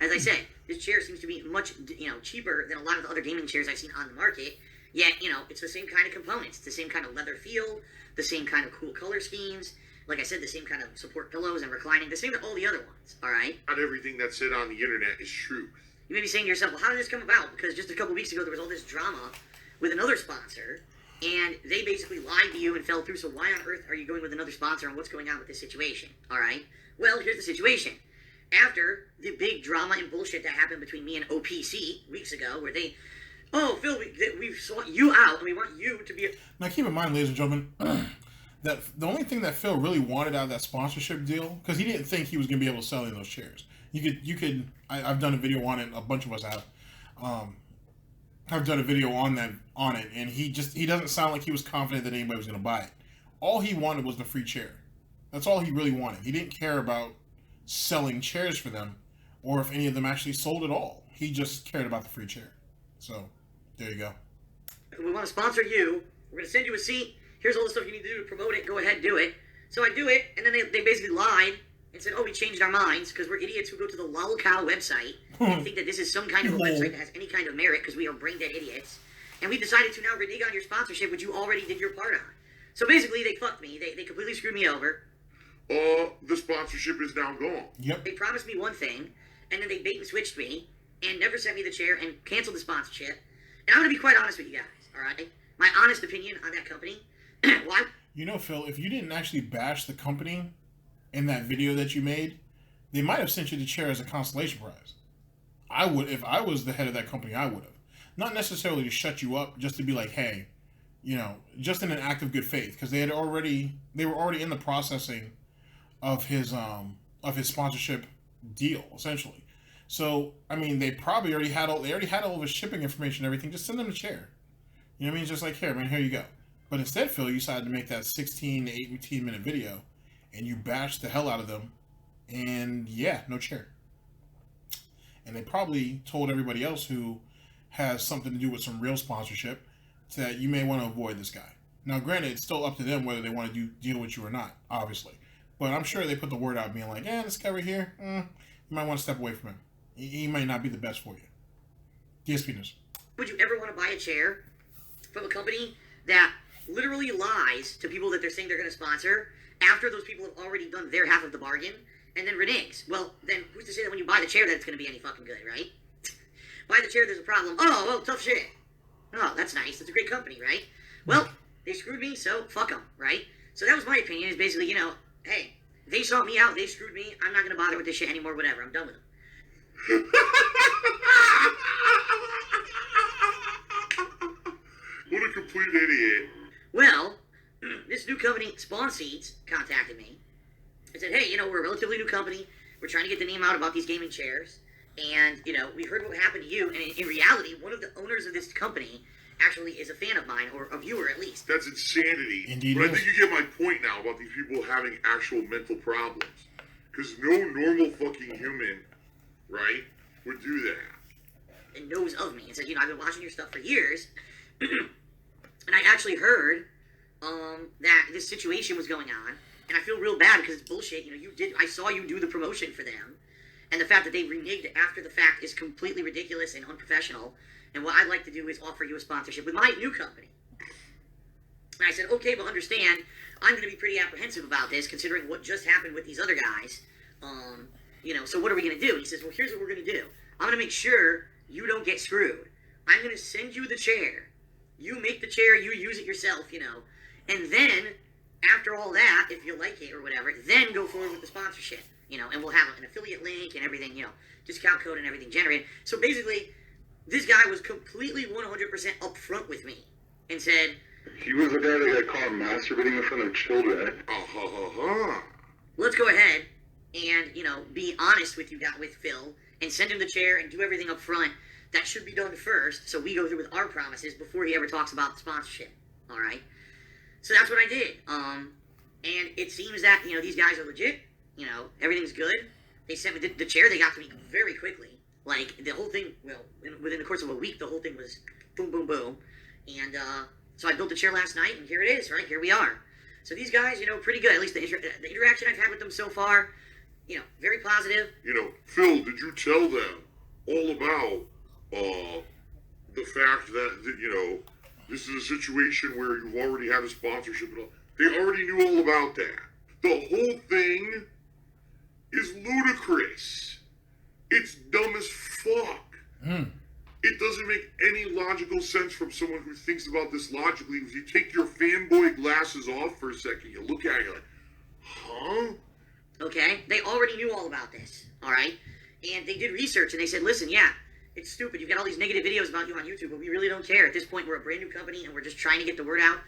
As I said, this chair seems to be much, cheaper than a lot of the other gaming chairs I've seen on the market. Yet, it's the same kind of components. It's the same kind of leather feel, the same kind of cool color schemes. Like I said, the same kind of support pillows and reclining, the same as all the other ones, all right? Not everything that's said on the internet is truth. You may be saying to yourself, well, how did this come about? Because just a couple weeks ago, there was all this drama with another sponsor, and they basically lied to you and fell through, so why on earth are you going with another sponsor, and what's going on with this situation, all right? Well, here's the situation. After the big drama and bullshit that happened between me and OPC weeks ago, where they, oh, Phil, we sought you out, and we want you to be a... Now, keep in mind, ladies and gentlemen, that the only thing that Phil really wanted out of that sponsorship deal, because he didn't think he was going to be able to sell any of those chairs. I've done a video on it. A bunch of us have. I've done a video on it, and he doesn't sound like he was confident that anybody was going to buy it. All he wanted was the free chair. That's all he really wanted. He didn't care about selling chairs for them, or if any of them actually sold at all. He just cared about the free chair. So, there you go. We want to sponsor you. We're going to send you a seat. Here's all the stuff you need to do to promote it. Go ahead, do it. So I do it, and then they basically lied and said, oh, we changed our minds because we're idiots who go to the lolcow website and think that this is some kind of a website that has any kind of merit because we are brain-dead idiots. And we decided to now renege on your sponsorship, which you already did your part on. So basically, they fucked me. They completely screwed me over. The sponsorship is now gone. Yep. They promised me one thing, and then they bait and switched me and never sent me the chair and canceled the sponsorship. And I'm going to be quite honest with you guys, all right? My honest opinion on that company. Why? Phil, if you didn't actually bash the company in that video that you made, they might have sent you the chair as a consolation prize. I would, if I was the head of that company, I would have. Not necessarily to shut you up, just to be like, hey, just in an act of good faith, because they were already in the processing of his sponsorship deal, essentially. So, I mean, they already had all of his shipping information and everything. Just send them a chair. You know what I mean? Just like, here, man, here you go. But instead, Phil, you decided to make that 16 to 18-minute video, and you bashed the hell out of them, and yeah, no chair. And they probably told everybody else who has something to do with some real sponsorship that you may want to avoid this guy. Now, granted, it's still up to them whether they want to deal with you or not, obviously. But I'm sure they put the word out being like, this guy right here, you might want to step away from him. He might not be the best for you. DSP News. Would you ever want to buy a chair from a company that literally lies to people that they're saying they're going to sponsor after those people have already done their half of the bargain and then reneges? Well, then who's to say that when you buy the chair that it's going to be any fucking good, right? Buy the chair, there's a problem. Oh, tough shit. Oh, that's nice. That's a great company, right? Well, they screwed me, so fuck them, right? So that was my opinion, is basically, hey, they sought me out, they screwed me, I'm not going to bother with this shit anymore, whatever, I'm done with them. What a complete idiot. Well, this new company, Spawnseats, contacted me and said, hey, we're a relatively new company. We're trying to get the name out about these gaming chairs. And, we heard what happened to you. And in reality, one of the owners of this company actually is a fan of mine, or a viewer at least. That's insanity. Indeed. But I think you get my point now about these people having actual mental problems. Because no normal fucking human, right, would do that. And knows of me and says, I've been watching your stuff for years. And I actually heard that this situation was going on. And I feel real bad because it's bullshit. I saw you do the promotion for them. And the fact that they reneged after the fact is completely ridiculous and unprofessional. And what I'd like to do is offer you a sponsorship with my new company. And I said, okay, but understand, I'm going to be pretty apprehensive about this, considering what just happened with these other guys. So what are we going to do? And he says, well, here's what we're going to do. I'm going to make sure you don't get screwed. I'm going to send you the chair. You make the chair, you use it yourself, And then, after all that, if you like it or whatever, then go forward with the sponsorship. And we'll have an affiliate link and everything, discount code and everything generated. So basically, this guy was completely 100% upfront with me and said, he was the guy that got caught masturbating in front of children. let's go ahead and, be honest with Phil and send him the chair and do everything up front. That should be done first, so we go through with our promises before he ever talks about the sponsorship. All right? So that's what I did. And it seems that, these guys are legit. Everything's good. They sent me the chair. They got to me very quickly. Like, the whole thing, within the course of a week, the whole thing was boom, boom, boom. And so I built the chair last night, and here it is, right? Here we are. So these guys, pretty good. At least the interaction I've had with them so far, very positive. Phil, did you tell them all about the fact that, this is a situation where you've already had a sponsorship and all? They already knew all about that. The whole thing is ludicrous. It's dumb as fuck. It doesn't make any logical sense from someone who thinks about this logically. If you take your fanboy glasses off for a second, you look at it, you're like, huh? Okay, they already knew all about this, all right? And they did research, and they said, listen, yeah, it's stupid. You've got all these negative videos about you on YouTube, but we really don't care. At this point, we're a brand new company, and we're just trying to get the word out.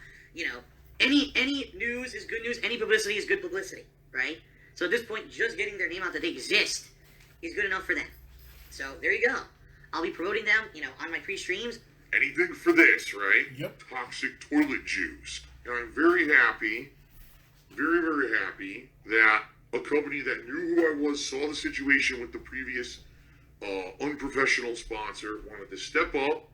Any news is good news. Any publicity is good publicity, right? So at this point, just getting their name out that they exist is good enough for them. So there you go. I'll be promoting them, on my pre-streams. Anything for this, right? Yep. Toxic toilet juice. And I'm very happy, very, very happy that a company that knew who I was, saw the situation with the previous unprofessional sponsor, wanted to step up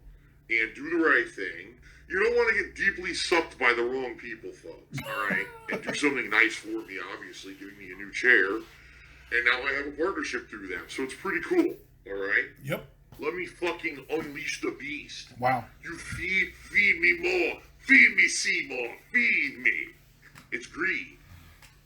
and do the right thing. You don't want to get deeply sucked by the wrong people, folks, all right? And do something nice for me, obviously, giving me a new chair. And now I have a partnership through them, so it's pretty cool, all right? Yep. Let me fucking unleash the beast. Wow. You feed me more. Feed me, Seymour. Feed me. It's greed.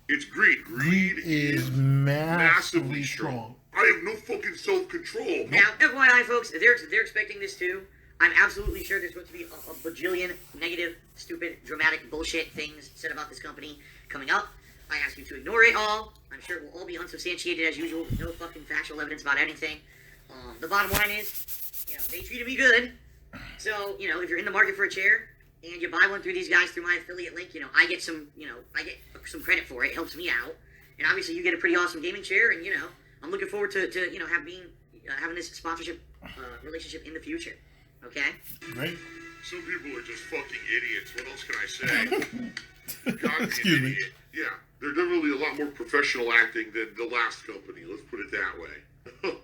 It's greed. Greed is massively strong. I have no fucking self-control. Now, FYI, folks, they're expecting this too. I'm absolutely sure there's going to be a bajillion negative, stupid, dramatic bullshit things said about this company coming up. I ask you to ignore it all. I'm sure it will all be unsubstantiated as usual, with no fucking factual evidence about anything. The bottom line is, they treated me good. So, if you're in the market for a chair and you buy one through these guys through my affiliate link, I get some some credit for it. It helps me out. And obviously you get a pretty awesome gaming chair, and, I'm looking forward to having this sponsorship relationship in the future. Okay? Great. Some people are just fucking idiots. What else can I say? God, Excuse me. idiot. Yeah, they're definitely a lot more professional acting than the last company. Let's put it that way.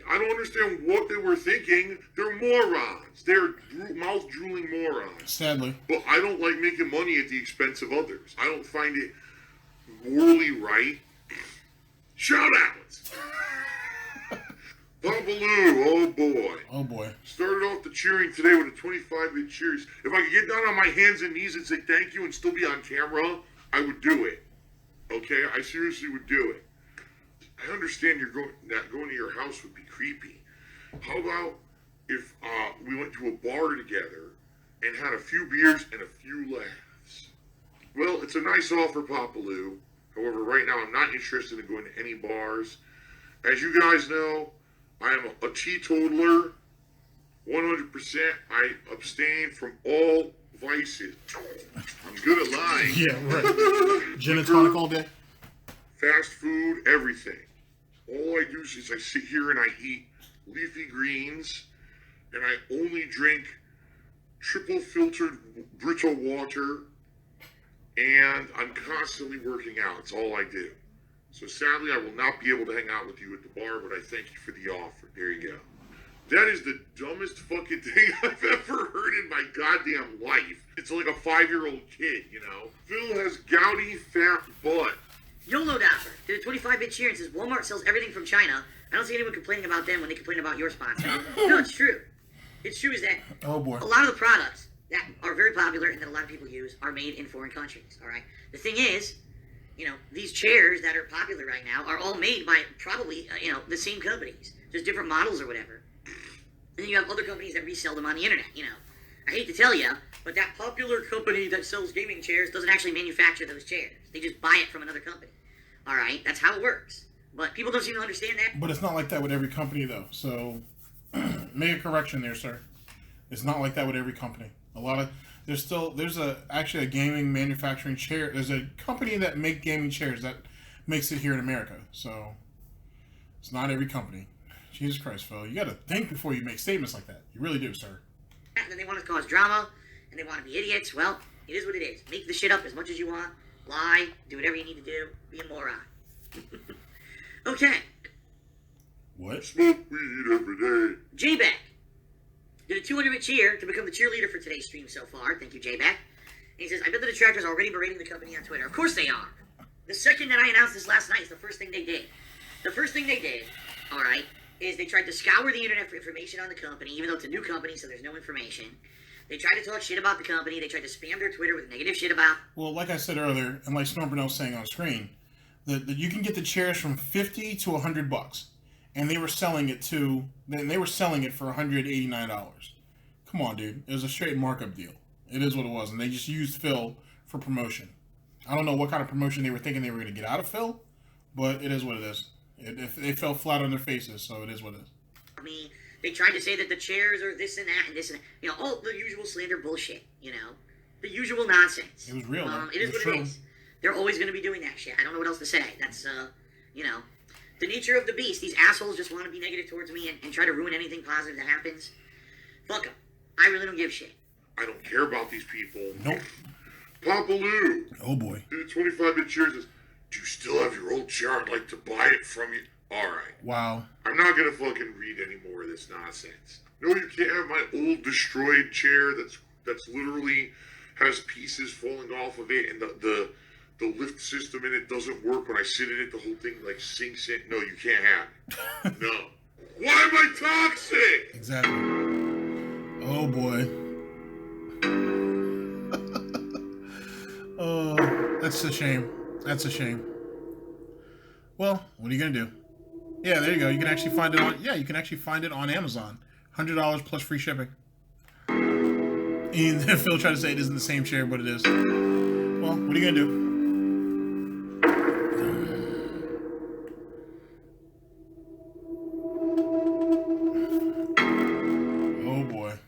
I don't understand what they were thinking. They're morons. They're mouth-drooling morons. Sadly. But I don't like making money at the expense of others. I don't find it morally right. Shout-outs! Babaloo, oh boy. Oh boy. Started off the cheering today with a 25-bit cheers. If I could get down on my hands and knees and say thank you and still be on camera, I would do it. Okay? I seriously would do it. I understand that going to your house would be creepy. How about if we went to a bar together and had a few beers and a few laughs? Well, it's a nice offer, Papaloo. However, right now I'm not interested in going to any bars. As you guys know, I am a teetotaler, 100%. I abstain from all vices. I'm good at lying. Yeah, right. Gin and tonic all day. Fast food, everything. All I do is I sit here and I eat leafy greens, and I only drink triple filtered Brita water, and I'm constantly working out. It's all I do. So sadly, I will not be able to hang out with you at the bar, but I thank you for the offer. There you go. That is the dumbest fucking thing I've ever heard in my goddamn life. It's like a 5-year-old kid, you know? Phil has gouty, fat butt. YOLO Dapper did a 25-bit cheer and says Walmart sells everything from China. I don't see anyone complaining about them when they complain about your sponsor. No, it's true. It's true is that Oh boy. a lot of the products that are very popular and that a lot of people use are made in foreign countries, all right? The thing is, you know, these chairs that are popular right now are all made by probably, the same companies. Just different models or whatever. And then you have other companies that resell them on the internet, you know. I hate to tell you, but that popular company that sells gaming chairs doesn't actually manufacture those chairs. They just buy it from another company. All right? That's how it works. But people don't seem to understand that. But it's not like that with every company, though. So, make a correction there, sir. It's not like that with every company. There's actually a gaming manufacturing chair. There's a company that make gaming chairs that makes it here in America. So, it's not every company. Jesus Christ, Phil. You got to think before you make statements like that. You really do, sir. And then they want to cause drama, and they want to be idiots. Well, it is what it is. Make the shit up as much as you want. Lie. Do whatever you need to do. Be a moron. Okay. What? Smoke weed every day. J-Back did a 200-bit cheer to become the cheerleader for today's stream so far. Thank you, J-Back. And he says, I bet the detractors are already berating the company on Twitter. Of course they are. The second that I announced this last night is the first thing they did. The first thing they did, all right, is they tried to scour the internet for information on the company, even though it's a new company, so there's no information. They tried to talk shit about the company. They tried to spam their Twitter with negative shit about. Well, like I said earlier, and like Snort Burnell was saying on screen, that you can get the chairs from $50 to $100, and they were selling it for $189. Come on, dude. It was a straight markup deal. It is what it was, and they just used Phil for promotion. I don't know what kind of promotion they were thinking they were going to get out of Phil, but it is what it is. They fell flat on their faces, so it is what it is. I mean, they tried to say that the chairs are this and that and this and that. You know, all the usual slander bullshit, you know? The usual nonsense. It was real, though. It is It was what true. it is. They're always going to be doing that shit. I don't know what else to say. That's, the nature of the beast. These assholes just want to be negative towards me and try to ruin anything positive that happens. Fuck them. I really don't give a shit. I don't care about these people. Nope. Papa Lou. Oh, boy. Did a 25-bit cheer says, do you still have your old chair? I'd like to buy it from you. All right. Wow. I'm not going to fucking read any more of this nonsense. No, you can't have my old destroyed chair that's literally has pieces falling off of it, and the lift system in it doesn't work. When I sit in it, the whole thing like sinks in. No, you can't have it. No. Why am I toxic? Exactly. Oh, boy. Oh, that's a shame. That's a shame. Well, what are you gonna do? Yeah, there you go. You can actually find it on. Yeah, you can actually find it on Amazon. $100 plus free shipping. And Phil tried to say it isn't the same chair, but it is. Well, what are you gonna do? Oh boy.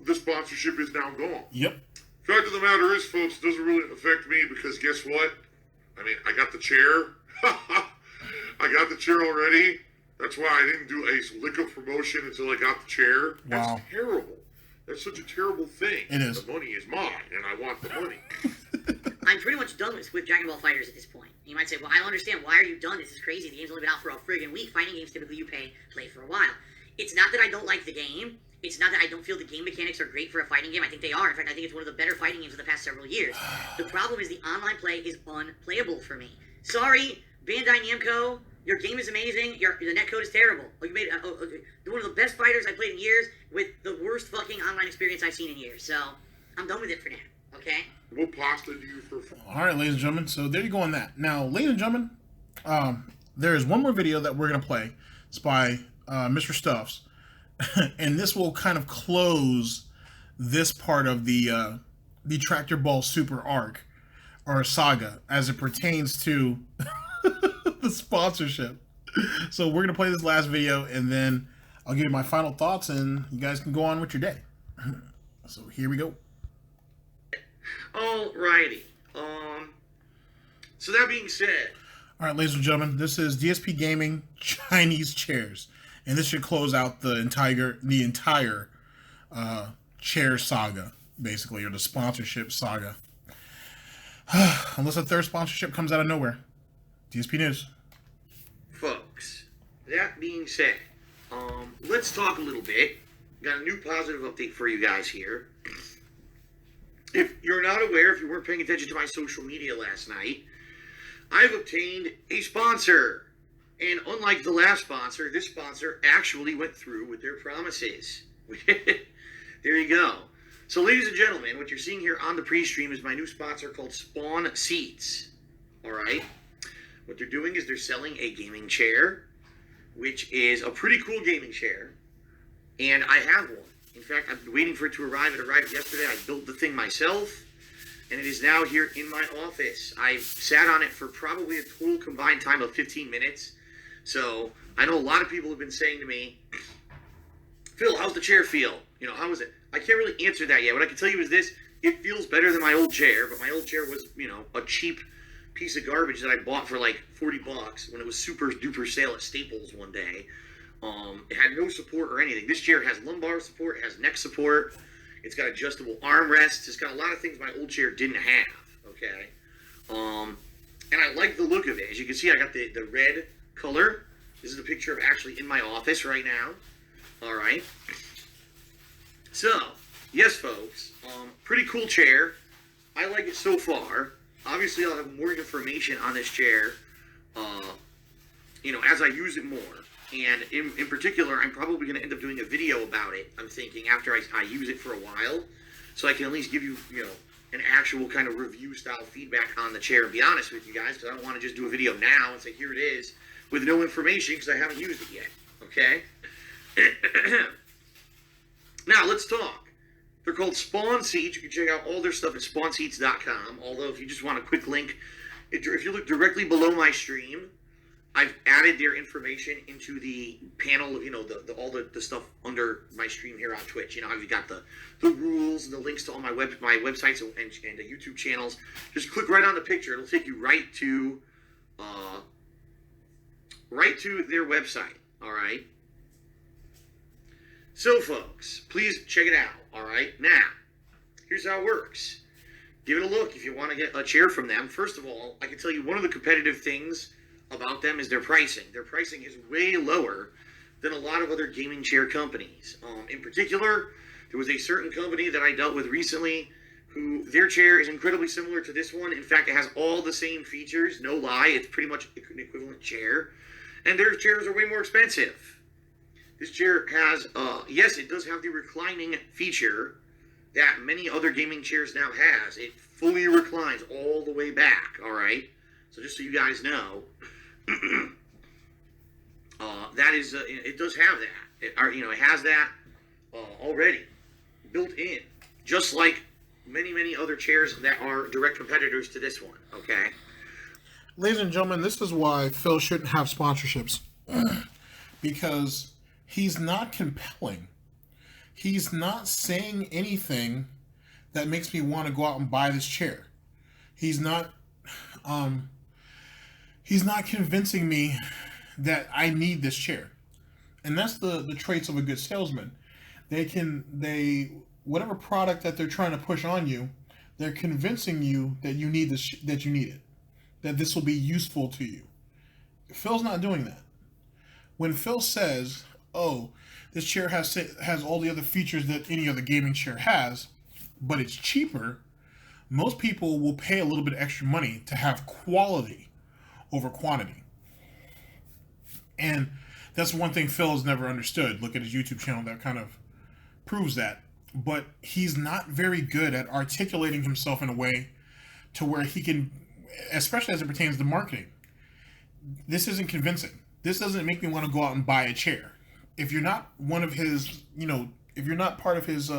The sponsorship is now gone. Yep. Fact of the matter is, folks, it doesn't really affect me because guess what? I mean, I got the chair. I got the chair already. That's why I didn't do a lick of promotion until I got the chair. That's Wow. terrible. That's such a terrible thing. It is. The money is mine, and I want the money. I'm pretty much done with Dragon Ball FighterZ at this point. You might say, well, I don't understand. Why are you done? This is crazy. The game's only been out for a friggin' week. Fighting games, typically you play for a while. It's not that I don't like the game. It's not that I don't feel the game mechanics are great for a fighting game. I think they are. In fact, I think it's one of the better fighting games of the past several years. The problem is the online play is unplayable for me. Sorry, Bandai Namco. Your game is amazing. The netcode is terrible. You made one of the best fighters I played in years with the worst fucking online experience I've seen in years. So I'm done with it for now. Okay. What pasta do you prefer? All right, ladies and gentlemen. So there you go on that. Now, ladies and gentlemen, there is one more video that we're gonna play. It's by Mr. Stuffs, and this will kind of close this part of the Tractor Ball Super arc or saga as it pertains to the sponsorship. So we're gonna play this last video, and then I'll give you my final thoughts, and you guys can go on with your day. So here we go. Alrighty. So that being said, all right, ladies and gentlemen, this is Dspgaming Chinese chairs, and this should close out the entire chair saga, basically, or the sponsorship saga. Unless a third sponsorship comes out of nowhere. DSP News. folks, that being said, let's talk a little bit. Got a new positive update for you guys here. If you're not aware, if you weren't paying attention to my social media last night, I've obtained a sponsor. And unlike the last sponsor, this sponsor actually went through with their promises. There you go. So, ladies and gentlemen, what you're seeing here on the pre-stream is my new sponsor called Spawnseats. All right? What they're doing is they're selling a gaming chair, which is a pretty cool gaming chair. And I have one. In fact, I've been waiting for it to arrive. It arrived yesterday. I built the thing myself. And it is now here in my office. I've sat on it for probably a total combined time of 15 minutes. So, I know a lot of people have been saying to me, Phil, how's the chair feel? You know, how is it? I can't really answer that yet. What I can tell you is this. It feels better than my old chair, but my old chair was, you know, a cheap piece of garbage that I bought for like $40 when it was super duper sale at Staples one day. It had no support or anything. This chair has lumbar support, it has neck support, it's got adjustable armrests, it's got a lot of things my old chair didn't have, okay? And I like the look of it. As you can see, I got the red color. This is a picture of actually in my office right now. All right. So, yes, folks, pretty cool chair. I like it so far. Obviously, I'll have more information on this chair, you know, as I use it more. And in particular, I'm probably going to end up doing a video about it, I'm thinking, after I use it for a while. So I can at least give you, you know, an actual kind of review-style feedback on the chair and be honest with you guys, because I don't want to just do a video now and say, here it is, with no information, because I haven't used it yet, okay? Now, let's talk. They're called Spawnseats. You can check out all their stuff at Spawnseats.com, although if you just want a quick link, if you look directly below my stream, I've added their information into the panel, you know, all the stuff under my stream here on Twitch. You know, I've got the rules and the links to all my websites and the YouTube channels. Just click right on the picture. It'll take you right to their website. All right. So, folks, please check it out. All right. Now, here's how it works. Give it a look if you want to get a chair from them. First of all, I can tell you one of the competitive things about them is their pricing. Their pricing is way lower than a lot of other gaming chair companies. In particular, there was a certain company that I dealt with recently who their chair is incredibly similar to this one. In fact, it has all the same features. No lie, it's pretty much an equivalent chair. And their chairs are way more expensive. This chair has, yes, it does have the reclining feature that many other gaming chairs now has. It fully reclines all the way back, all right? So just so you guys know, that is, it does have that. It has that already built in, just like many other chairs that are direct competitors to this one. Okay. Ladies and gentlemen, this is why Phil shouldn't have sponsorships, because he's not compelling. He's not saying anything that makes me want to go out and buy this chair. He's not convincing me that I need this chair. And that's the traits of a good salesman. Whatever product that they're trying to push on you, they're convincing you that you need this, that you need it, that this will be useful to you. Phil's not doing that. When Phil says, oh, this chair has all the other features that any other gaming chair has, but it's cheaper, most people will pay a little bit extra money to have quality over quantity. And that's one thing Phil has never understood. Look at his YouTube channel, that kind of proves that. But he's not very good at articulating himself in a way to where he can, especially as it pertains to marketing. This isn't convincing. This doesn't make me want to go out and buy a chair. If you're not one of his, if you're not part of his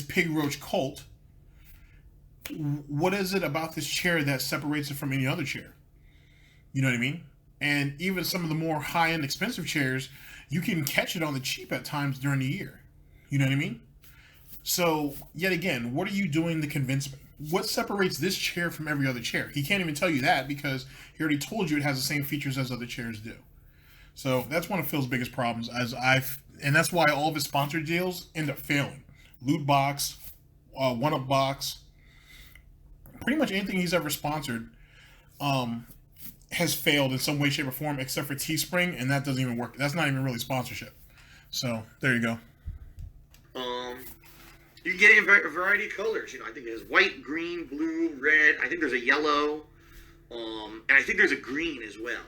pig roach cult, what is it about this chair that separates it from any other chair? You know what I mean? And even some of the more high-end expensive chairs, you can catch it on the cheap at times during the year. You know what I mean? So, yet again, what are you doing to convince me? What separates this chair from every other chair? He can't even tell you that because he already told you it has the same features as other chairs do. So that's one of Phil's biggest problems, and that's why all of his sponsored deals end up failing. Loot box, one up box, pretty much anything he's ever sponsored has failed in some way, shape, or form, except for Teespring, and that doesn't even work. That's not even really sponsorship. So there you go. You can get it in a variety of colors. I think there's white, green, blue, red. I think there's a yellow, and I think there's a green as well.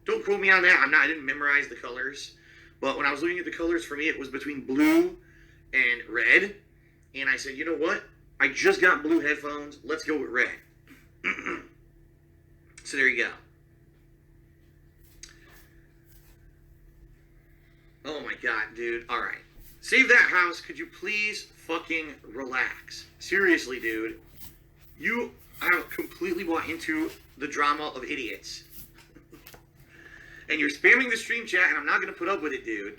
Don't quote me on that. I didn't memorize the colors, but when I was looking at the colors, for me, it was between blue and red, and I said, you know what? I just got blue headphones. Let's go with red. So there you go. Oh my god, dude. All right. Save that house. Could you please fucking relax? Seriously, dude. You have completely bought into the drama of idiots. And you're spamming the stream chat, and I'm not going to put up with it, dude.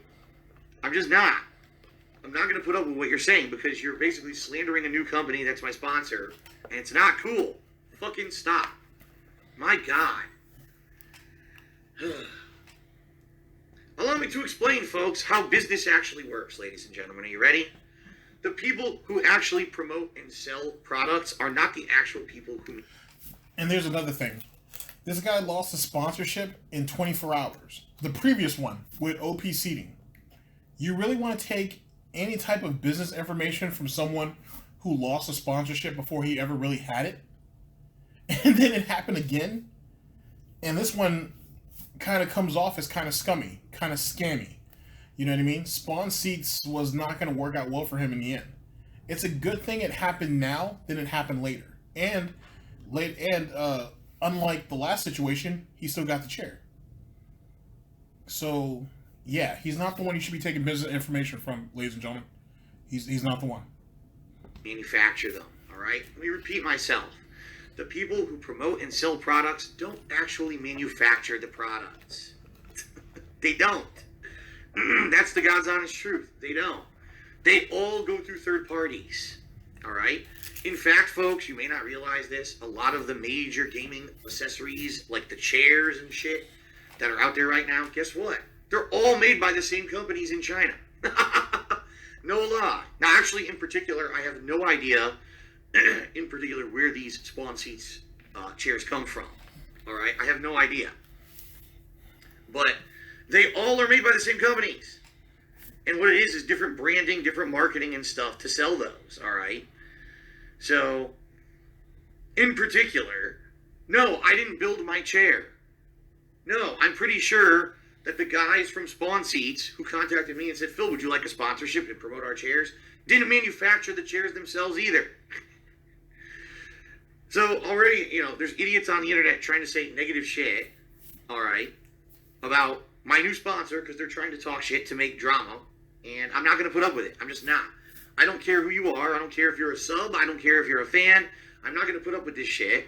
I'm just not. I'm not going to put up with what you're saying because you're basically slandering a new company that's my sponsor, and it's not cool. Fucking stop. My god. Allow me to explain, folks, how business actually works, ladies and gentlemen. Are you ready? The people who actually promote and sell products are not the actual people who... And there's another thing. This guy lost a sponsorship in 24 hours. The previous one with OP Seating. You really want to take any type of business information from someone who lost a sponsorship before he ever really had it? And then it happened again? And this one kind of comes off as kind of scummy, kind of scammy. You know what I mean? Spawnseats was not going to work out well for him in the end. It's a good thing it happened now than it happened later. And unlike the last situation, he still got the chair. So, yeah, he's not the one you should be taking business information from, ladies and gentlemen. He's not the one. Manufacture them, all right? Let me repeat myself. The people who promote and sell products don't actually manufacture the products. They don't. That's the God's honest truth. They don't. They all go through third parties. All right? In fact, folks, you may not realize this. A lot of the major gaming accessories, like the chairs and shit that are out there right now, guess what? They're all made by the same companies in China. No lie. Now, actually, in particular, I have no idea in particular where these Spawnseats chairs come from. All right? I have no idea. But they all are made by the same companies. And what it is different branding, different marketing and stuff to sell those. All right? So, in particular, no, I didn't build my chair. No, I'm pretty sure that the guys from Spawnseats who contacted me and said, Phil, would you like a sponsorship to promote our chairs? Didn't manufacture the chairs themselves either. So already, there's idiots on the internet trying to say negative shit, all right, about my new sponsor because they're trying to talk shit to make drama, and I'm not going to put up with it. I'm just not. I don't care who you are. I don't care if you're a sub. I don't care if you're a fan. I'm not going to put up with this shit,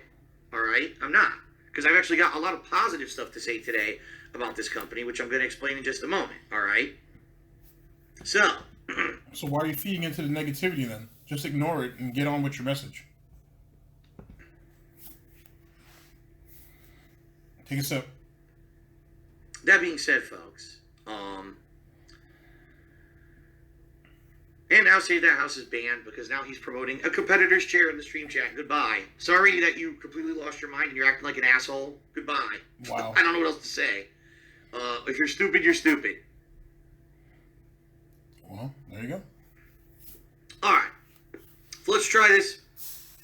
all right? I'm not. Because I've actually got a lot of positive stuff to say today about this company, which I'm going to explain in just a moment, all right? So. So why are you feeding into the negativity then? Just ignore it and get on with your message. Take a sip. That being said, folks, and now Save That House is banned because now he's promoting a competitor's chair in the stream chat. Goodbye. Sorry that you completely lost your mind and you're acting like an asshole. Goodbye. Wow. I don't know what else to say. If you're stupid, you're stupid. Well, there you go. All right. So let's try this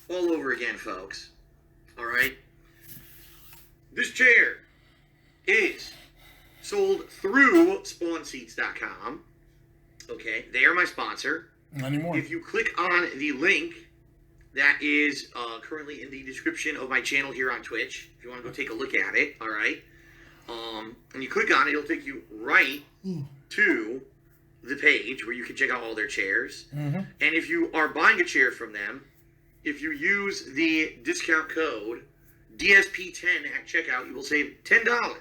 all over again, folks. All right. This chair is sold through Spawnseats.com. Okay, they are my sponsor. Not anymore. If you click on the link that is currently in the description of my channel here on Twitch, if you want to go take a look at it, all right, and you click on it, it'll take you right to the page where you can check out all their chairs. Mm-hmm. And if you are buying a chair from them, if you use the discount code DSP10 at checkout, you will save $10.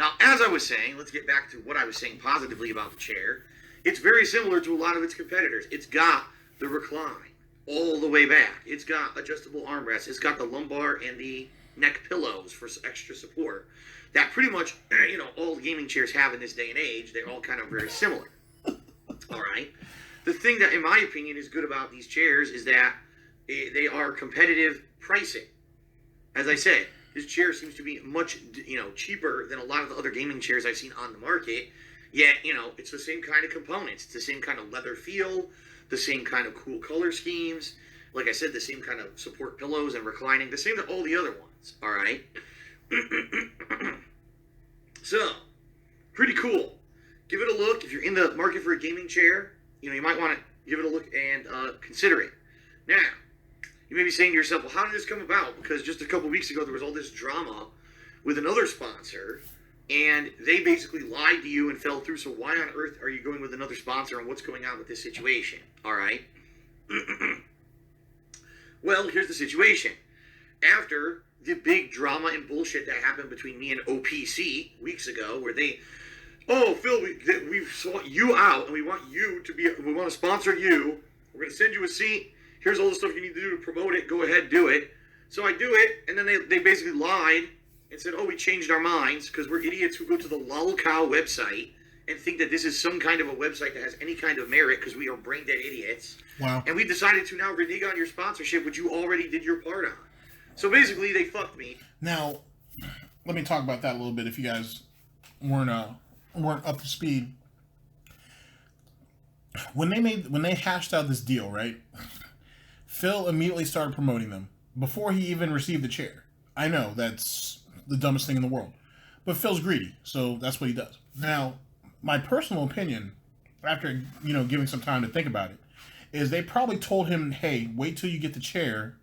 Now, as I was saying, let's get back to what I was saying positively about the chair. It's very similar to a lot of its competitors. It's got the recline all the way back. It's got adjustable armrests. It's got the lumbar and the neck pillows for extra support. That pretty much, all gaming chairs have in this day and age. They're all kind of very similar. All right. The thing that, in my opinion, is good about these chairs is that they are competitive pricing. As I said, this chair seems to be much, cheaper than a lot of the other gaming chairs I've seen on the market. Yet, it's the same kind of components. It's the same kind of leather feel, the same kind of cool color schemes. Like I said, the same kind of support pillows and reclining, the same as all the other ones. All right. So, pretty cool. Give it a look. If you're in the market for a gaming chair, you might want to give it a look and consider it. Now, you may be saying to yourself, well, how did this come about? Because just a couple weeks ago, there was all this drama with another sponsor, and they basically lied to you and fell through. So why on earth are you going with another sponsor, and what's going on with this situation? All right. Well, here's the situation. After the big drama and bullshit that happened between me and OPC weeks ago, where they, oh, Phil, we sought you out, and we want to sponsor you. We're going to send you a seat. Here's all the stuff you need to do to promote it. Go ahead, do it. So I do it, and then they basically lied and said, oh, we changed our minds because we're idiots who go to the lolcow website and think that this is some kind of a website that has any kind of merit because we are brain-dead idiots. Wow. And we decided to now renege on your sponsorship, which you already did your part on. So basically, they fucked me. Now, let me talk about that a little bit if you guys weren't up to speed. When they hashed out this deal, right? Phil immediately started promoting them before he even received the chair. I know that's the dumbest thing in the world, but Phil's greedy, so that's what he does. Now, my personal opinion, after giving some time to think about it, is they probably told him, "Hey, wait till you get the chair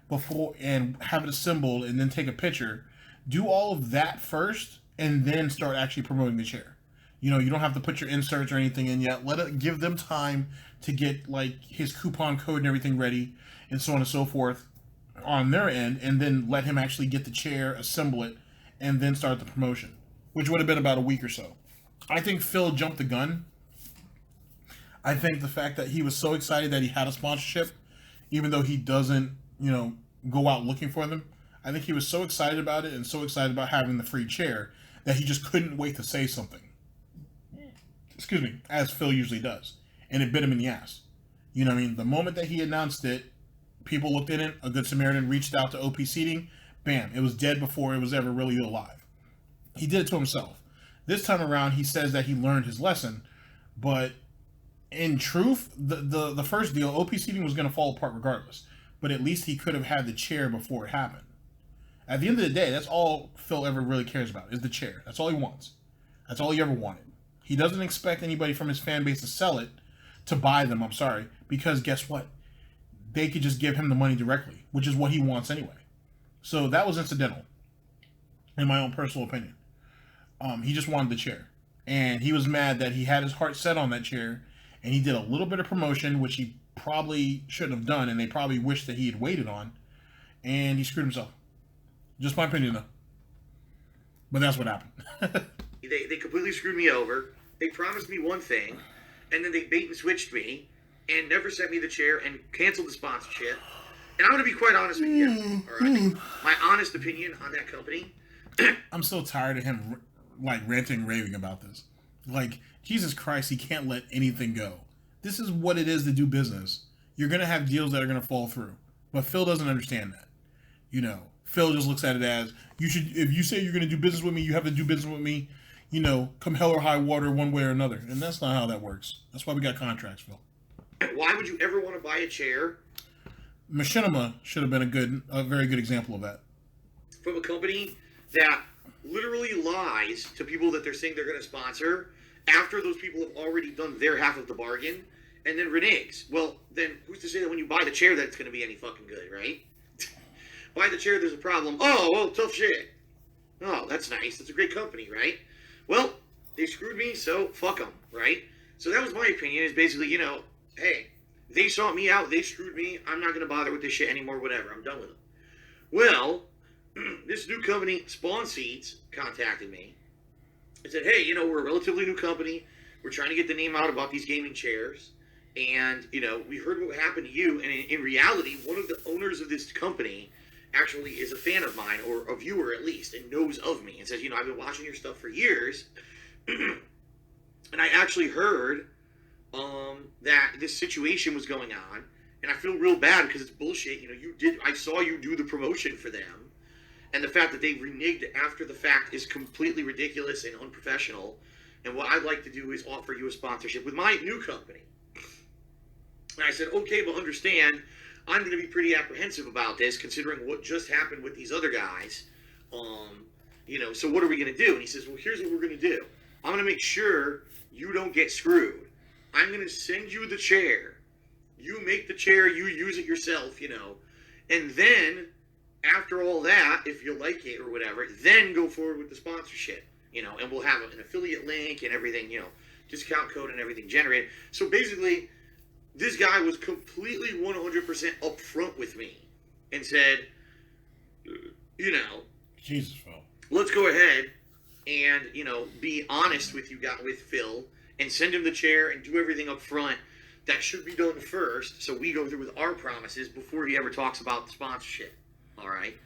before and have it assembled, and then take a picture. Do all of that first, and then start actually promoting the chair. You don't have to put your inserts or anything in yet. Give them time to get like his coupon code and everything ready, and so on and so forth on their end, and then let him actually get the chair, assemble it, and then start the promotion, which would have been about a week or so." I think Phil jumped the gun. I think the fact that he was so excited that he had a sponsorship, even though he doesn't, go out looking for them. I think he was so excited about it and so excited about having the free chair that he just couldn't wait to say something. Excuse me, as Phil usually does. And it bit him in the ass. You know what I mean? The moment that he announced it, people looked in it, a Good Samaritan reached out to OP Seating, bam, it was dead before it was ever really alive. He did it to himself. This time around, he says that he learned his lesson, but in truth, the first deal, OP Seating was going to fall apart regardless, but at least he could have had the chair before it happened. At the end of the day, that's all Phil ever really cares about, is the chair. That's all he wants. That's all he ever wanted. He doesn't expect anybody from his fan base to sell it, to buy them, because guess what? They could just give him the money directly, which is what he wants anyway. So that was incidental, in my own personal opinion. He just wanted the chair. And he was mad that he had his heart set on that chair, and he did a little bit of promotion, which he probably shouldn't have done, and they probably wished that he had waited on, and he screwed himself. Just my opinion, though. But that's what happened. They completely screwed me over. They promised me one thing, and then they bait and switched me, and never sent me the chair, and canceled the sponsorship. And I'm going to be quite honest with you, all right? My honest opinion on that company. I'm so tired of him, ranting and raving about this. Jesus Christ, he can't let anything go. This is what it is to do business. You're going to have deals that are going to fall through. But Phil doesn't understand that. Phil just looks at it as, if you say you're going to do business with me, you have to do business with me, come hell or high water one way or another. And that's not how that works. That's why we got contracts, Phil. Why would you ever want to buy a chair? Machinima should have been a very good example of that. From a company that literally lies to people that they're saying they're going to sponsor after those people have already done their half of the bargain, and then reneges. Well, then who's to say that when you buy the chair that it's going to be any fucking good, right? Buy the chair, there's a problem. Oh, well, tough shit. Oh, that's nice. That's a great company, right? Well, they screwed me, so fuck them, right? So that was my opinion, is basically, hey, they sought me out, they screwed me, I'm not going to bother with this shit anymore, whatever, I'm done with them. Well, this new company, Spawnseats, contacted me, I said, hey, we're a relatively new company. We're trying to get the name out about these gaming chairs. And, we heard what happened to you. And in reality, one of the owners of this company actually is a fan of mine, or a viewer at least, and knows of me. And says, I've been watching your stuff for years. And I actually heard that this situation was going on. And I feel real bad because it's bullshit. I saw you do the promotion for them. And the fact that they reneged after the fact is completely ridiculous and unprofessional. And what I'd like to do is offer you a sponsorship with my new company. And I said, okay, but understand, I'm going to be pretty apprehensive about this, considering what just happened with these other guys. So what are we going to do? And he says, well, here's what we're going to do. I'm going to make sure you don't get screwed. I'm going to send you the chair. You make the chair, you use it yourself, And then, after all that, if you like it or whatever, then go forward with the sponsorship, and we'll have an affiliate link and everything, discount code and everything generated. So basically, this guy was completely 100% upfront with me and said, Jesus, Phil. let's go ahead and, be honest with Phil and send him the chair and do everything up front that should be done first, so we go through with our promises before he ever talks about the sponsorship. All right?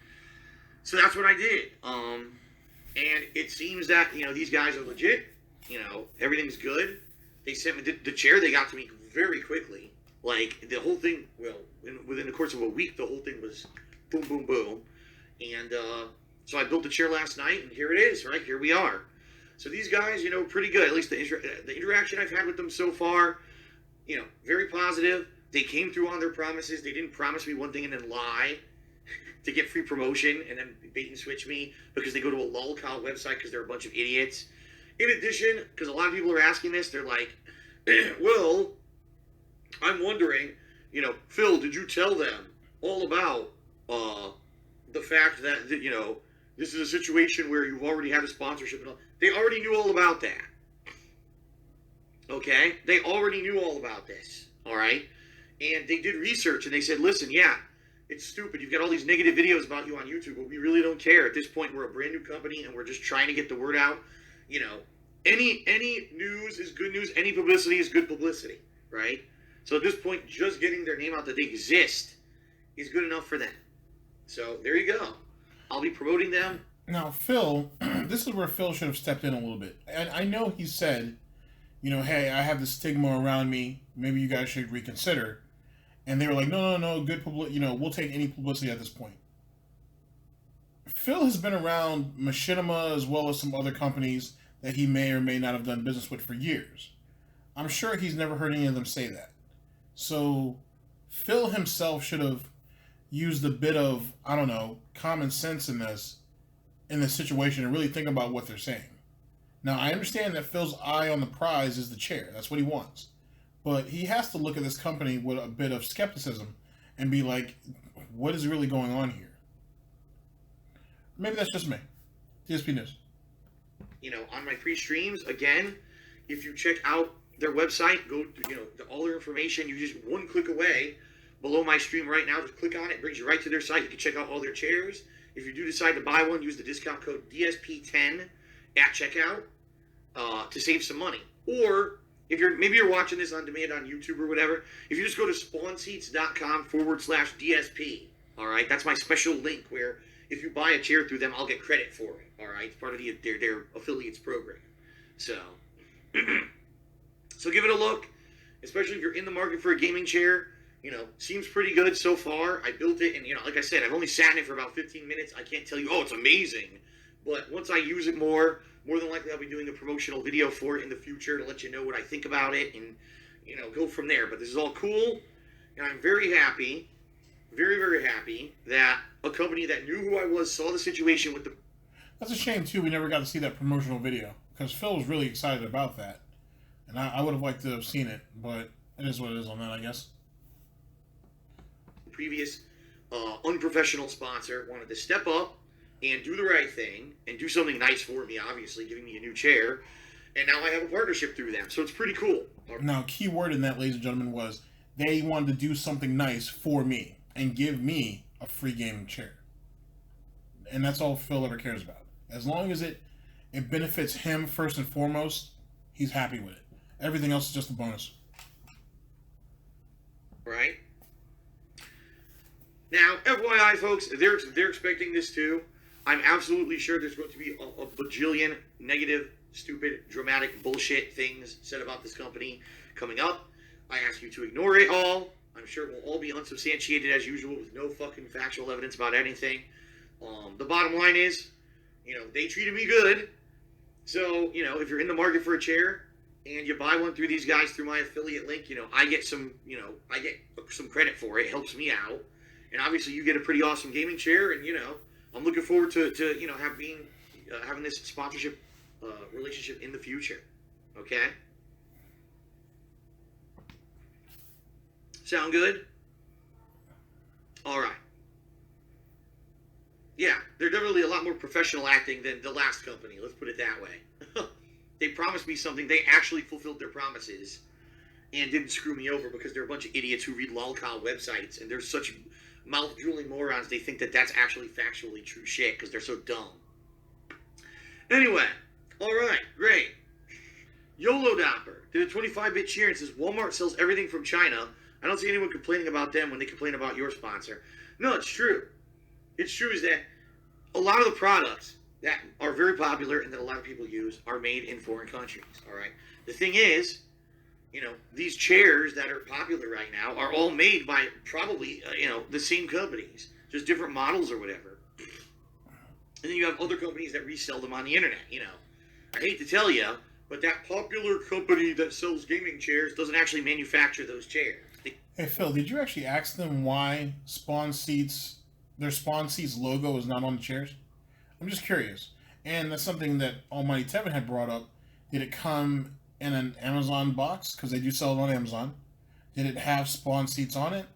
So that's what I did. And it seems that, these guys are legit. Everything's good. They sent me the chair. They got to me very quickly. Like, the whole thing, within the course of a week, the whole thing was boom, boom, boom. And so I built the chair last night, and here it is, right? Here we are. So these guys, pretty good. At least the interaction I've had with them so far, very positive. They came through on their promises. They didn't promise me one thing and then lie to get free promotion and then bait and switch me because they go to a lolcow website because they're a bunch of idiots. In addition, because a lot of people are asking this, they're like, well, I'm wondering, Phil, did you tell them all about the fact that, this is a situation where you've already had a sponsorship and all? They already knew all about that. Okay? They already knew all about this. All right? And they did research and they said, listen, yeah, it's stupid. You've got all these negative videos about you on YouTube, but we really don't care. At this point, we're a brand new company and we're just trying to get the word out. Any news is good news. Any publicity is good publicity, right? So at this point, just getting their name out that they exist is good enough for them. So there you go. I'll be promoting them. Now, Phil, this is where Phil should have stepped in a little bit. And I know he said, hey, I have this stigma around me. Maybe you guys should reconsider. And they were like, no, good publicity. We'll take any publicity at this point. Phil has been around Machinima as well as some other companies that he may or may not have done business with for years. I'm sure he's never heard any of them say that. So Phil himself should have used a bit of, common sense in this situation and really think about what they're saying. Now, I understand that Phil's eye on the prize is the chair. That's what he wants. But he has to look at this company with a bit of skepticism and be like, what is really going on here? Maybe that's just me. DSP News. On my free streams, again, if you check out their website, go to, all their information, you just one click away below my stream right now, just click on it, brings you right to their site. You can check out all their chairs. If you do decide to buy one, use the discount code DSP10 at checkout to save some money. Or if you're watching this on demand on YouTube or whatever, if you just go to Spawnseats.com/DSP, all right, that's my special link where if you buy a chair through them, I'll get credit for it. All right, it's part of their affiliates program. So, so give it a look, especially if you're in the market for a gaming chair. Seems pretty good so far. I built it, and like I said, I've only sat in it for about 15 minutes. I can't tell you, it's amazing. But once I use it more than likely I'll be doing a promotional video for it in the future to let you know what I think about it and, go from there. But this is all cool, and I'm very happy, very, very happy that a company that knew who I was saw the situation with the... That's a shame, too, we never got to see that promotional video, because Phil was really excited about that. And I would have liked to have seen it, but it is what it is on that, I guess. Previous unprofessional sponsor wanted to step up and do the right thing and do something nice for me, obviously, giving me a new chair. And now I have a partnership through them, so it's pretty cool. Now, key word in that, ladies and gentlemen, was they wanted to do something nice for me and give me a free gaming chair. And that's all Phil ever cares about. As long as it it benefits him first and foremost, he's happy with it. Everything else is just a bonus. Right? Now, FYI, folks, they're expecting this too. I'm absolutely sure there's going to be a bajillion negative, stupid, dramatic bullshit things said about this company coming up. I ask you to ignore it all. I'm sure it will all be unsubstantiated as usual with no fucking factual evidence about anything. The bottom line is, they treated me good. So, if you're in the market for a chair and you buy one through these guys through my affiliate link, I get some credit for it. It helps me out. And obviously you get a pretty awesome gaming chair, and, I'm looking forward to having this sponsorship relationship in the future. Okay? Sound good? All right. Yeah, they're definitely a lot more professional acting than the last company. Let's put it that way. They promised me something. They actually fulfilled their promises and didn't screw me over because they're a bunch of idiots who read lolcow websites, and they're such mouth-drooling morons. They think that that's actually factually true shit because they're so dumb. Anyway, all right, great. YOLO Dapper did a 25-bit cheer and says Walmart sells everything from China. I don't see anyone complaining about them when they complain about your sponsor. No, it's true. It's true is that a lot of the products that are very popular and that a lot of people use are made in foreign countries, all right? The thing is, these chairs that are popular right now are all made by probably, the same companies, just different models or whatever. And then you have other companies that resell them on the internet, I hate to tell you, but that popular company that sells gaming chairs doesn't actually manufacture those chairs. Hey, Phil, did you actually ask them why their Spawnseats logo is not on the chairs? I'm just curious. And that's something that Almighty Tevin had brought up. Did it come in an Amazon box? Because they do sell it on Amazon. Did it have Spawnseats on it?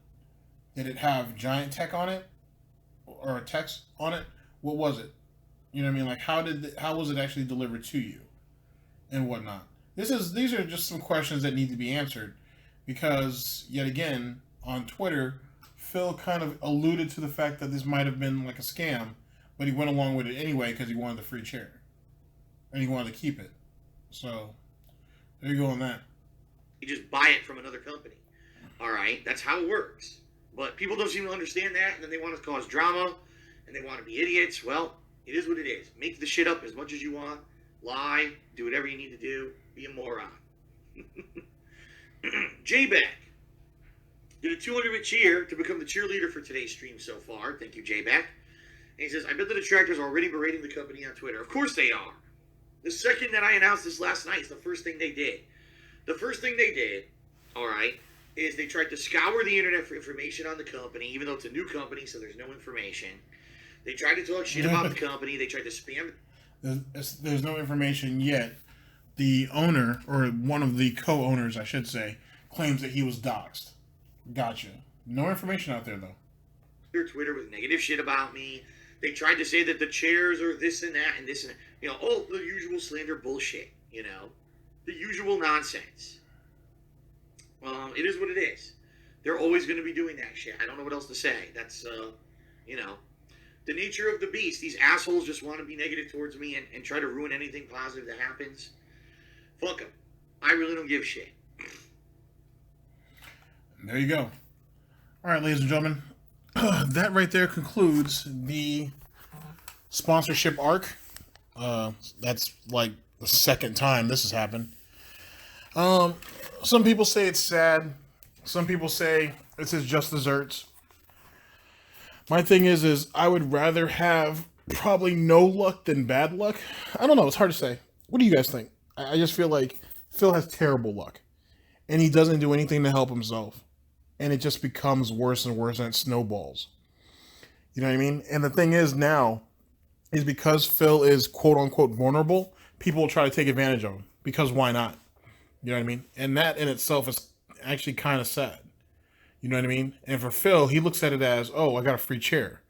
Did it have Giant Tech on it? Or text on it? What was it? You know what I mean? Like, how was it actually delivered to you? And whatnot. These are just some questions that need to be answered. Because, yet again, on Twitter, Phil kind of alluded to the fact that this might have been like a scam, but he went along with it anyway because he wanted the free chair. And he wanted to keep it. So, there you go on that. You just buy it from another company. All right? That's how it works. But people don't seem to understand that, and then they want to cause drama, and they want to be idiots. Well, it is what it is. Make the shit up as much as you want. Lie. Do whatever you need to do. Be a moron. J-Back did a 200-bit cheer to become the cheerleader for today's stream so far. Thank you, J-Back. And he says, I bet the detractors are already berating the company on Twitter. Of course they are. The second that I announced this last night is the first thing they did. The first thing they did, all right, is they tried to scour the internet for information on the company, even though it's a new company, so there's no information. They tried to talk shit about the company. They tried to spam. There's no information yet. The owner, or one of the co-owners, I should say, claims that he was doxxed. Gotcha. No information out there, though. Their Twitter with negative shit about me. They tried to say that the chairs are this and that and this and that. All the usual slander bullshit, The usual nonsense. It is what it is. They're always going to be doing that shit. I don't know what else to say. That's, the nature of the beast. These assholes just want to be negative towards me and try to ruin anything positive that happens. Fuck them. I really don't give a shit. There you go. All right, ladies and gentlemen. That right there concludes the sponsorship arc. That's like the second time this has happened. Some people say it's sad. Some people say this is just desserts. My thing is I would rather have probably no luck than bad luck. I don't know. It's hard to say. What do you guys think? I just feel like Phil has terrible luck. And he doesn't do anything to help himself. And it just becomes worse and worse and it snowballs. You know what I mean? And the thing is now, is because Phil is quote-unquote vulnerable, people will try to take advantage of him. Because why not? You know what I mean? And that in itself is actually kind of sad. You know what I mean? And for Phil, he looks at it as, oh, I got a free chair.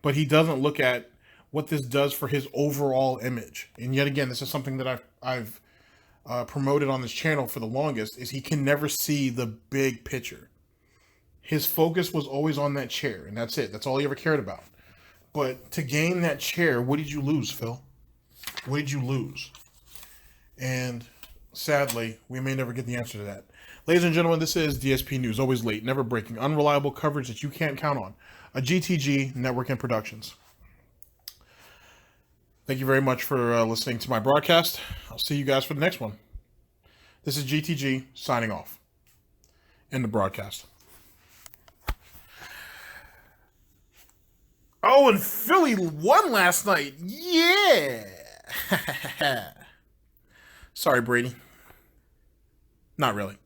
But he doesn't look at what this does for his overall image. And yet again, this is something that I've promoted on this channel for the longest, is he can never see the big picture. His focus was always on that chair, and that's it. That's all he ever cared about. But to gain that chair, what did you lose, Phil? What did you lose? And sadly, we may never get the answer to that. Ladies and gentlemen, this is DSP News. Always late, never breaking, unreliable coverage that you can't count on. A GTG Network and Productions. Thank you very much for listening to my broadcast. I'll see you guys for the next one. This is GTG signing off. End the broadcast. Oh, and Philly won last night. Yeah. Sorry, Brady. Not really.